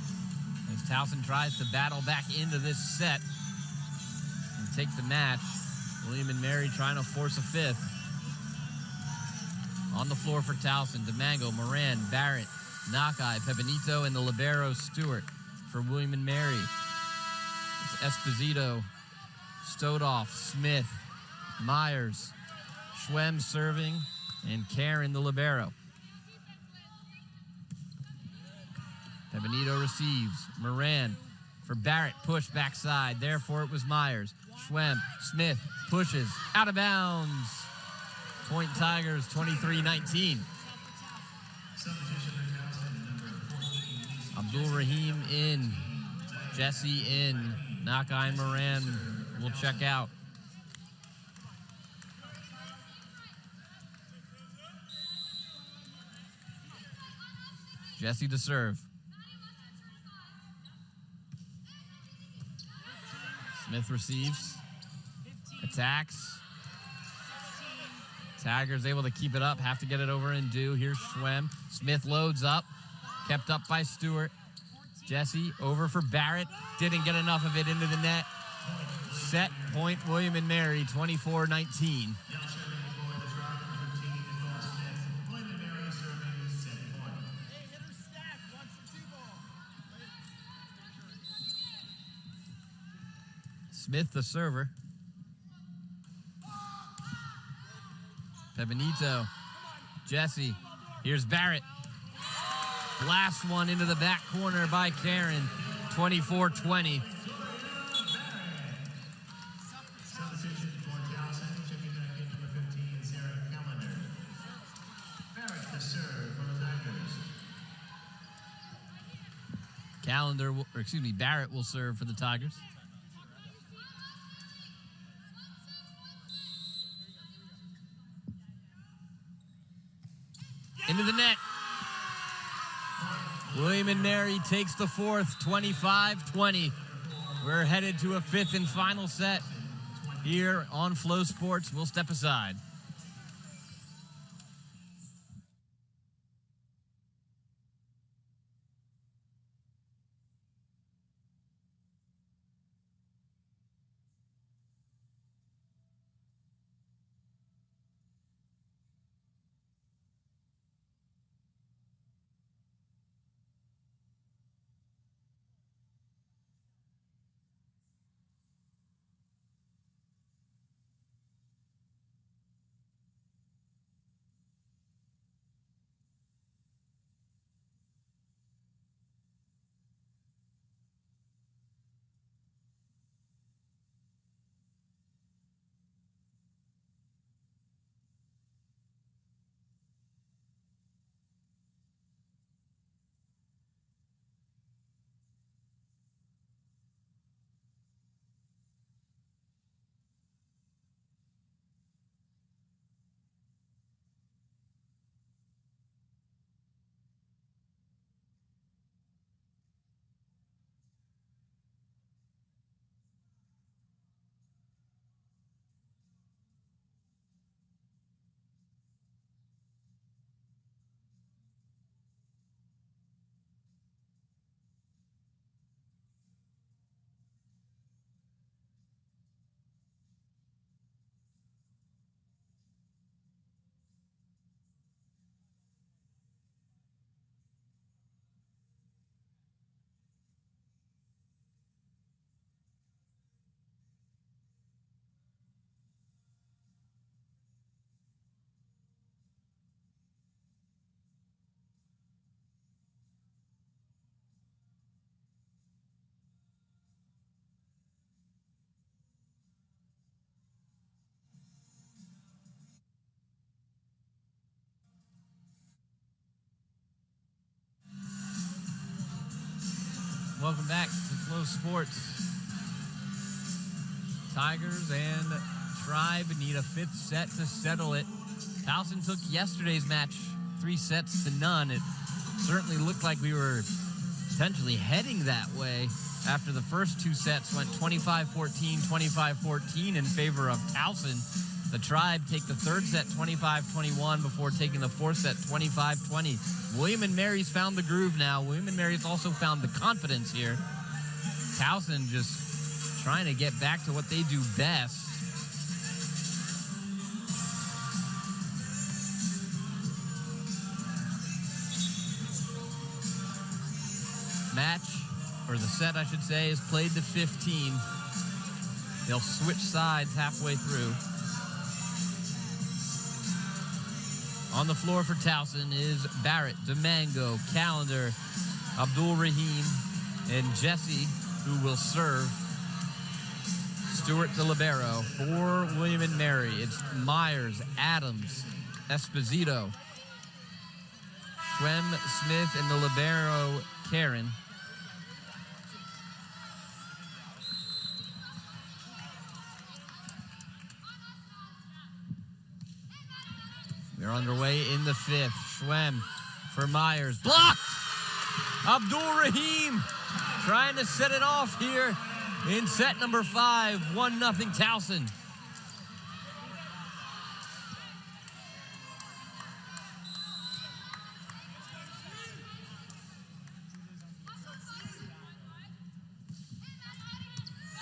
as Towson tries to battle back into this set and take the match. William and Mary trying to force a 5th. On the floor for Towson, DeMango, Moran, Barrett, Nakai, Pebenito, and the libero Stewart for William and Mary. It's Esposito, Stodoff, Smith, Myers, Schwem serving, and Karen the libero. Pebenito receives. Moran for Barrett, push backside. Therefore it was Myers. Schwem, Smith pushes out of bounds. Point Tigers 23-19. Abdul Rahim in, Jesse in, Nakai and Moran will check out. Jesse to serve. Smith receives, attacks. Tigers able to keep it up, have to get it over and do. Here's Schwem. Smith loads up. Kept up by Stewart. Jesse over for Barrett. Didn't get enough of it into the net. Set point William and Mary, 24-19. Smith the server. Pebenito. Jesse. Here's Barrett. Last one into the back corner by Karen, 24-20. Substitution for Towson, checking back in number 15, Sarah Callender. Barrett to serve for the Tigers. Barrett will serve for the Tigers. Into the net. William and Mary takes the 4th, 25-20. We're headed to a 5th and final set here on Flow Sports. We'll step aside. Welcome back to Flow Sports. Tigers and Tribe need a 5th set to settle it. Towson took yesterday's match 3-0. It certainly looked like we were potentially heading that way after the first 2 sets went 25-14, 25-14 in favor of Towson. The Tribe take the 3rd set 25-21 before taking the 4th set 25-20. William & Mary's found the groove now. William & Mary's also found the confidence here. Towson just trying to get back to what they do best. Match, or the set I should say, is played to 15. They'll switch sides halfway through. On the floor for Towson is Barrett, DeMango, Callender, Abdul Rahim, and Jesse, who will serve. Stewart the libero. For William & Mary, it's Myers, Adams, Esposito, Schwem, Smith, and the libero, Karen. They're underway in the 5th. Schwem for Myers. Blocked! Abdul Rahim trying to set it off here in set number 5. 1-0 Towson.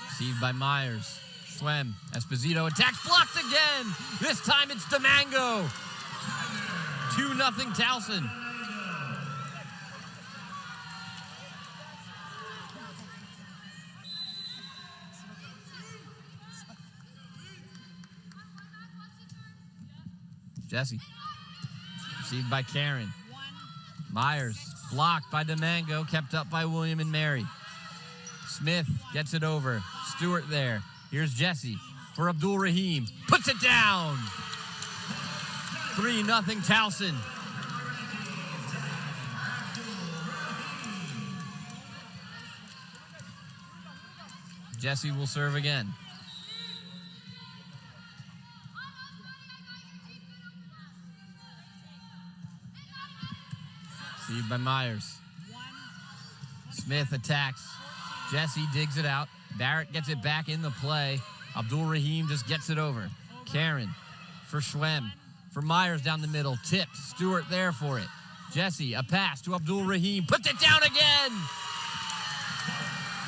Received by Myers. Schwem. Esposito attacks. Blocked again. This time it's DeMango. 2-0 Towson. Jesse. Received by Karen. Myers. Blocked by DeMango. Kept up by William & Mary. Smith gets it over. Stewart there. Here's Jesse for Abdul Rahim. Puts it down. 3-0 Towson. Jesse will serve again. Received by Myers. Smith attacks. Jesse digs it out. Barrett gets it back in the play. Abdul Rahim just gets it over. Karen for Schwem. For Myers down the middle. Tipped. Stewart there for it. Jesse, a pass to Abdul Rahim. Puts it down again.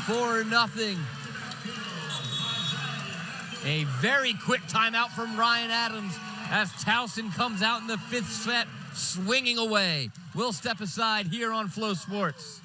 4-0. A very quick timeout from Ryan Adams as Towson comes out in the 5th set, swinging away. We'll step aside here on Flow Sports.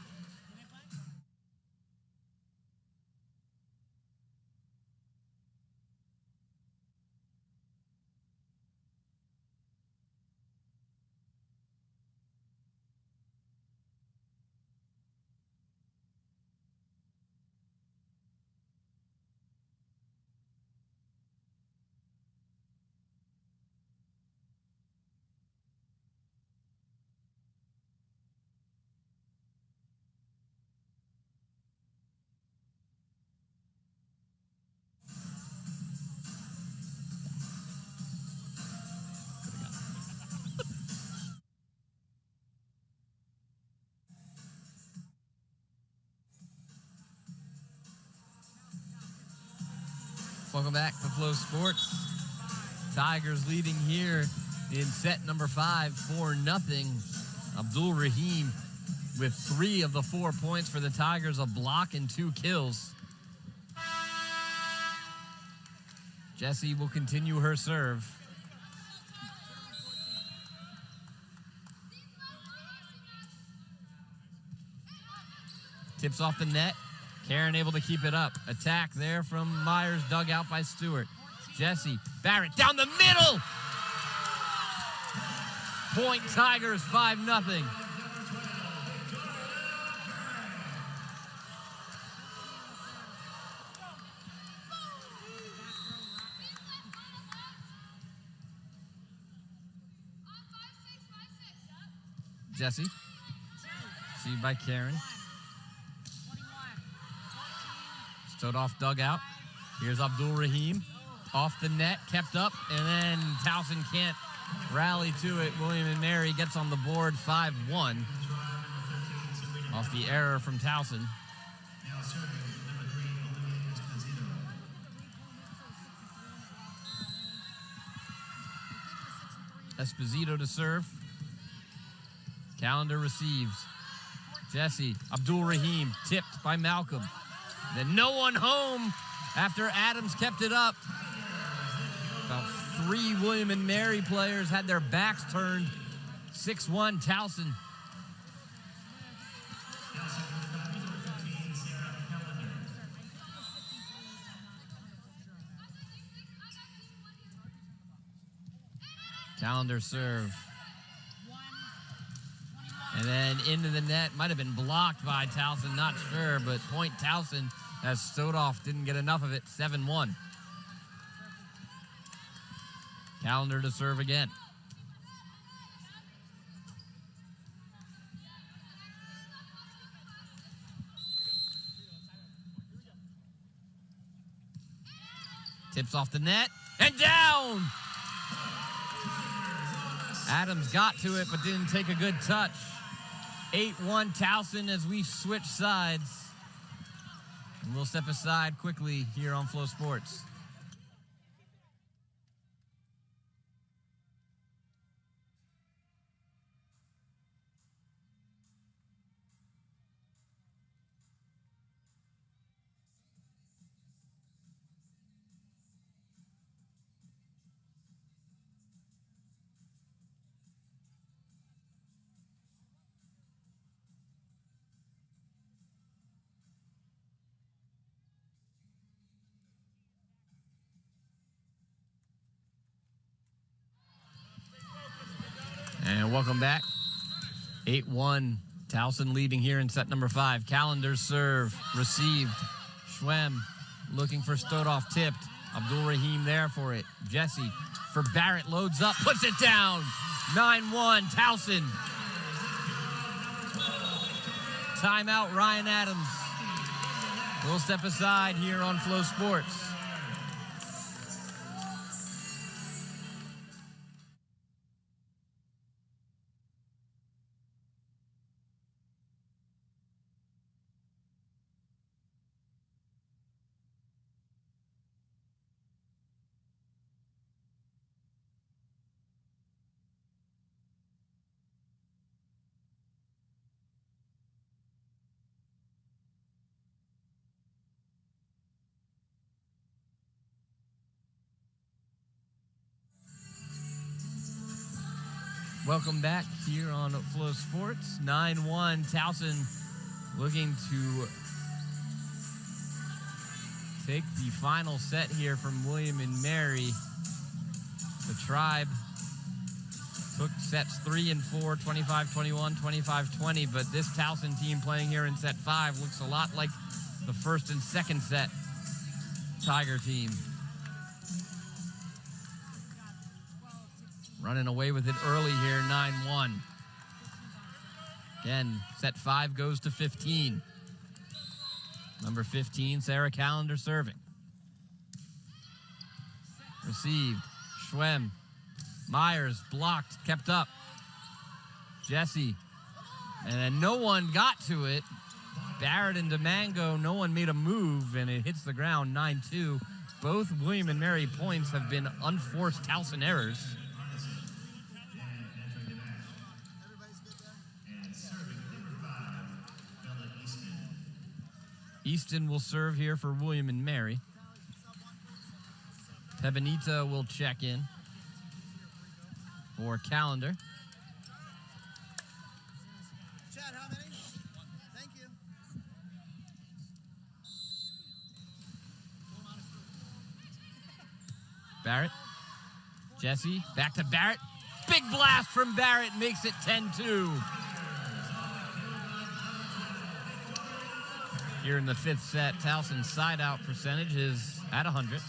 Welcome back to Flow Sports. Tigers leading here in set number 5, 4-0. Abdul Rahim with 3 of the 4 points for the Tigers, a block and 2 kills. Jessie will continue her serve. Tips off the net. Karen able to keep it up. Attack there from Myers, dug out by Stewart. Jesse, Barrett down the middle. Point Tigers, 5-0. Jesse, received by Karen. Stood off dugout. Here's Abdul Rahim. Off the net, kept up, and then Towson can't rally to it. William & Mary gets on the board 5-1 off the error from Towson. Now serving number 3, Olivia Esposito. Esposito to serve. Callender receives. Jesse, Abdul Rahim, tipped by Malcolm. Then no one home after Adams kept it up. About 3 William & Mary players had their backs turned. 6-1 Towson. Callender serve. And then into the net. Might have been blocked by Towson, not sure, but point Towson as Stodoff didn't get enough of it. 7-1. Callender to serve again. Tips off the net and down. Adams got to it but didn't take a good touch. 8-1 Towson as we switch sides. And we'll step aside quickly here on Flow Sports. And welcome back. 8-1, Towson leading here in set number 5. Callender's serve, received. Schwem looking for Stodoff, tipped. Abdul Rahim there for it. Jesse for Barrett, loads up, puts it down. 9-1, Towson. Timeout, Ryan Adams. We'll step aside here on Flow Sports. Welcome back here on Flow Sports. 9-1, Towson looking to take the final set here from William & Mary. The Tribe took sets 3 and 4, 25-21, 25-20, but this Towson team playing here in set 5 looks a lot like the first and second set Tiger team. Running away with it early here, 9-1. Again, set 5 goes to 15. Number 15, Sarah Callender serving. Received, Schwem. Myers blocked, kept up. Jesse, and then no one got to it. Barrett and DeMango, no one made a move, and it hits the ground, 9-2. Both William & Mary points have been unforced Towson errors. Easton will serve here for William & Mary. Pebenita will check in for Callender. Chad, how many? Thank you. Barrett. Jesse, back to Barrett. Big blast from Barrett, makes it 10-2. Here in the 5th set, Towson's side-out percentage is at 100. It's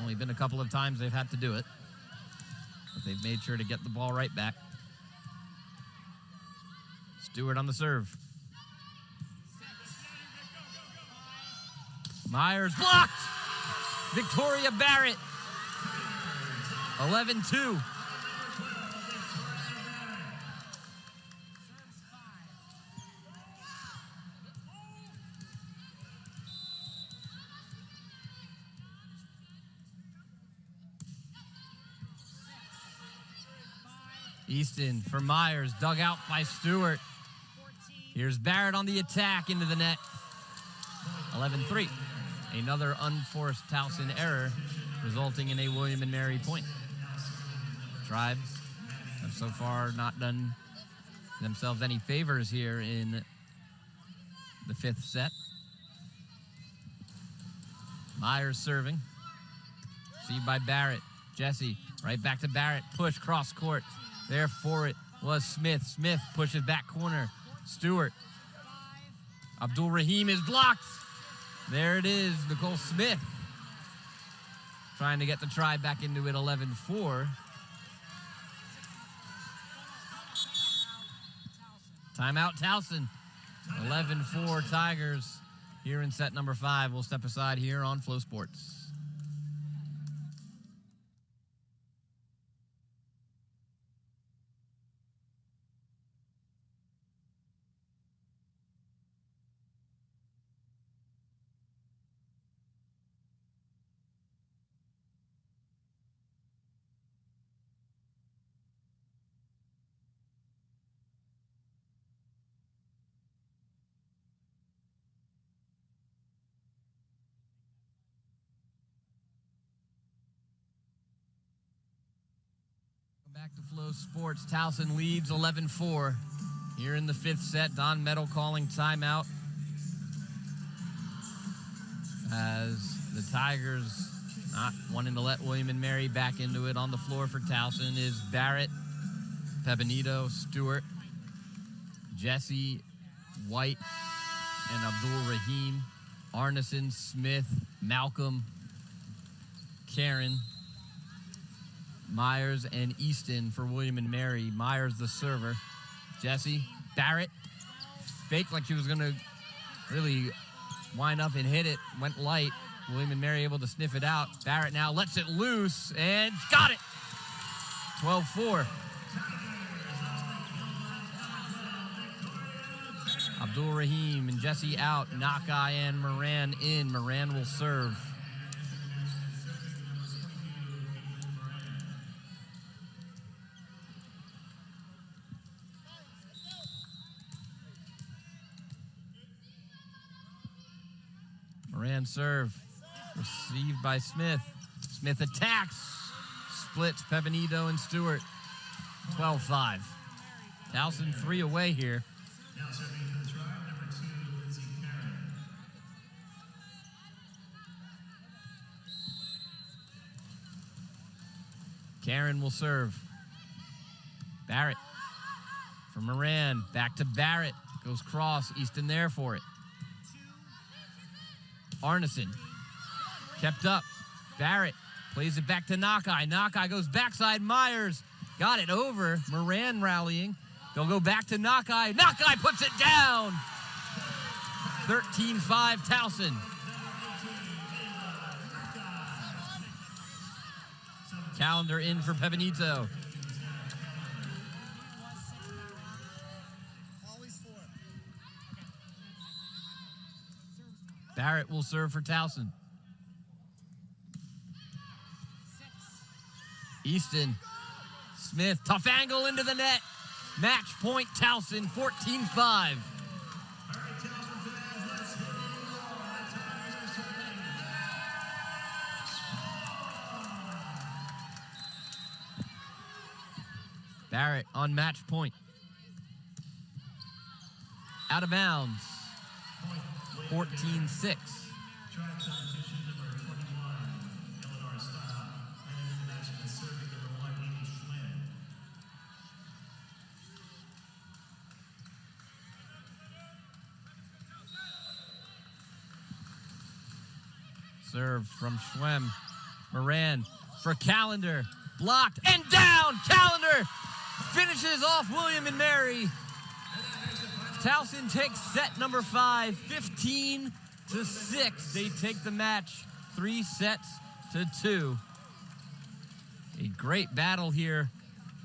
only been a couple of times they've had to do it, but they've made sure to get the ball right back. Stewart on the serve. Myers blocked. Victoria Barrett. 11-2. Easton for Myers, dug out by Stewart. Here's Barrett on the attack into the net. 11-3. Another unforced Towson error, resulting in a William & Mary point. Tribe have so far not done themselves any favors here in the fifth set. Myers serving. Received by Barrett. Jesse, right back to Barrett. Push cross court. There for it was Smith. Smith pushes back corner. Stewart. Abdul Rahim is blocked. There it is, Nicole Smith. Trying to get the Tribe back into it, 11-4. Timeout Towson. 11-4 Tigers here in set number 5. We'll step aside here on Flow Sports. Back to Flow Sports. Towson leads 11-4 here in the fifth set. Don Meadow calling timeout as the Tigers not wanting to let William & Mary back into it. On the floor for Towson is Barrett, Pepinito, Stewart, Jesse, White, and Abdul Rahim, Arneson, Smith, Malcolm, Karen, Myers, and Easton for William & Mary. Myers the server. Jesse, Barrett, faked like she was going to really wind up and hit it. Went light. William & Mary able to sniff it out. Barrett now lets it loose and got it. 12-4. Abdul Rahim and Jesse out. Nakai and Moran in. Moran will serve. Moran serve. Received by Smith. Smith attacks. Splits Pepinito and Stewart. 12-5. Towson 3 away here. Now serving for the Tribe, number 2, Lindsay Karen. Karen will serve. Barrett for Moran. Back to Barrett. Goes cross. Easton there for it. Arneson kept up. Barrett plays it back to Nakai. Nakai goes backside. Myers got it over. Moran rallying. They'll go back to Nakai. Nakai puts it down. 13-5 Towson. Calendar in for Pepinito. Barrett will serve for Towson. Easton. Smith, tough angle into the net. Match point Towson, 14-5. Barrett on match point. Out of bounds. 14-6. Serve from Schwem. Moran for Calendar. Blocked and down. Calendar finishes off William & Mary. Towson takes set number 5, 15-12. 6. They take the match 3-2. A great battle here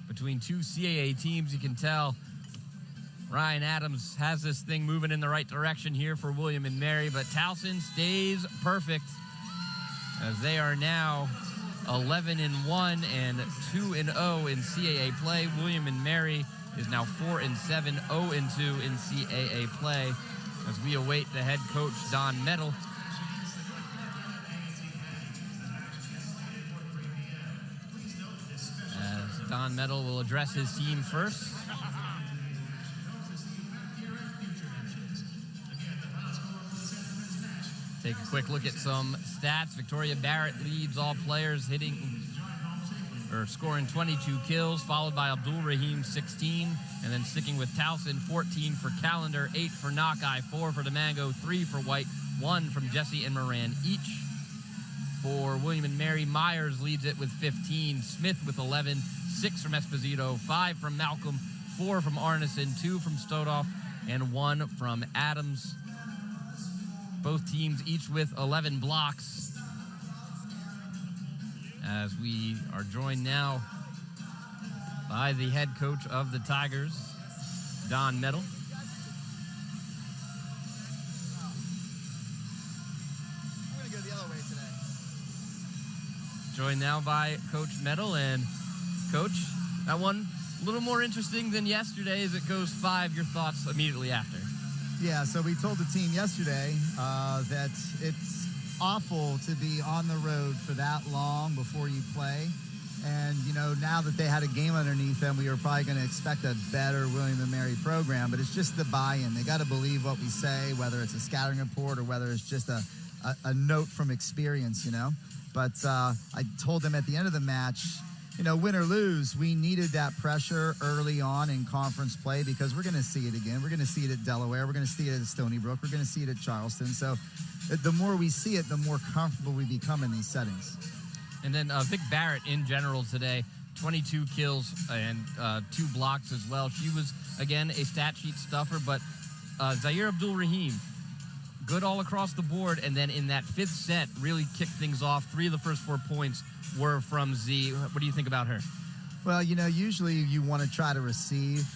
between two CAA teams. You can tell Ryan Adams has this thing moving in the right direction here for William and Mary, but Towson stays perfect as they are now 11-1 and 2-0 in CAA play. William and Mary is now 4-7, 0-2 in CAA play as we await the head coach, Don Metal. As Don Metal will address his team first. Take a quick look at some stats. Victoria Barrett leads all players, scoring 22 kills, followed by Abdul Rahim, 16, and then sticking with Towson, 14 for Calendar, 8 for Knockeye, 4 for Demango, 3 for White, 1 from Jesse and Moran each. For William and Mary, Myers leads it with 15, Smith with 11, 6 from Esposito, 5 from Malcolm, 4 from Arneson, 2 from Stodoff, and 1 from Adams. Both teams each with 11 blocks. As we are joined now by the head coach of the Tigers, Don Metal. I'm going to go the other way today. Joined now by Coach Metal. And Coach, that one a little more interesting than yesterday as it goes 5. Your thoughts immediately after? Yeah, so we told the team yesterday that it's awful to be on the road for that long before you play. And, you know, now that they had a game underneath them, we were probably going to expect a better William & Mary program. But it's just the buy-in. They got to believe what we say, whether it's a scouting report or whether it's just a note from experience, you know. But I told them at the end of the match, you know, win or lose, we needed that pressure early on in conference play because we're going to see it again. We're going to see it at Delaware. We're going to see it at Stony Brook. We're going to see it at Charleston. So the more we see it, the more comfortable we become in these settings. And then Vic Barrett in general today, 22 kills and 2 blocks as well. She was, again, a stat sheet stuffer, but Zaire Abdul-Rahim, good all across the board. And then in that 5th set, really kicked things off. 3 of the first 4 points were from Z. What do you think about her? Well, you know, usually you want to try to receive.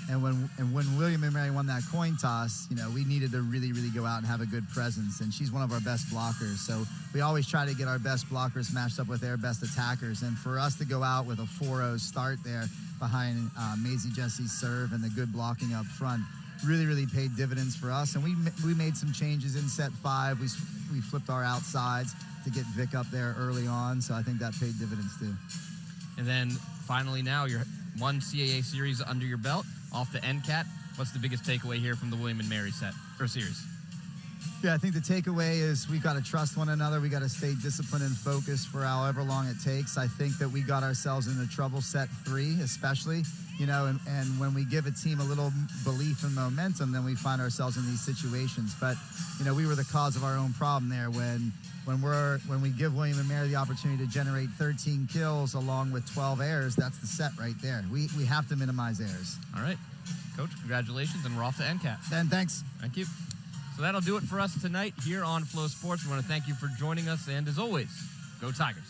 And when William and Mary won that coin toss, you know, we needed to really, really go out and have a good presence. And she's one of our best blockers. So we always try to get our best blockers matched up with their best attackers. And for us to go out with a 4-0 start there behind Maisie Jesse's serve and the good blocking up front really, really paid dividends for us. And we made some changes in set 5. We flipped our outsides to get Vic up there early on. So I think that paid dividends too. And then finally now, you're 1 CAA series under your belt, off the NCAT. What's the biggest takeaway here from the William and Mary set or series? Yeah, I think the takeaway is we've got to trust one another. We got to stay disciplined and focused for however long it takes. I think that we got ourselves into trouble set 3, especially, you know, and when we give a team a little belief and momentum, then we find ourselves in these situations. But, you know, we were the cause of our own problem there when we give William and Mary the opportunity to generate 13 kills along with 12 errors. That's the set right there. We have to minimize errors. All right. Coach, congratulations, and we're off to NCAT. Ben, thanks. Thank you. So that'll do it for us tonight here on Flow Sports. We want to thank you for joining us, and as always, go Tigers.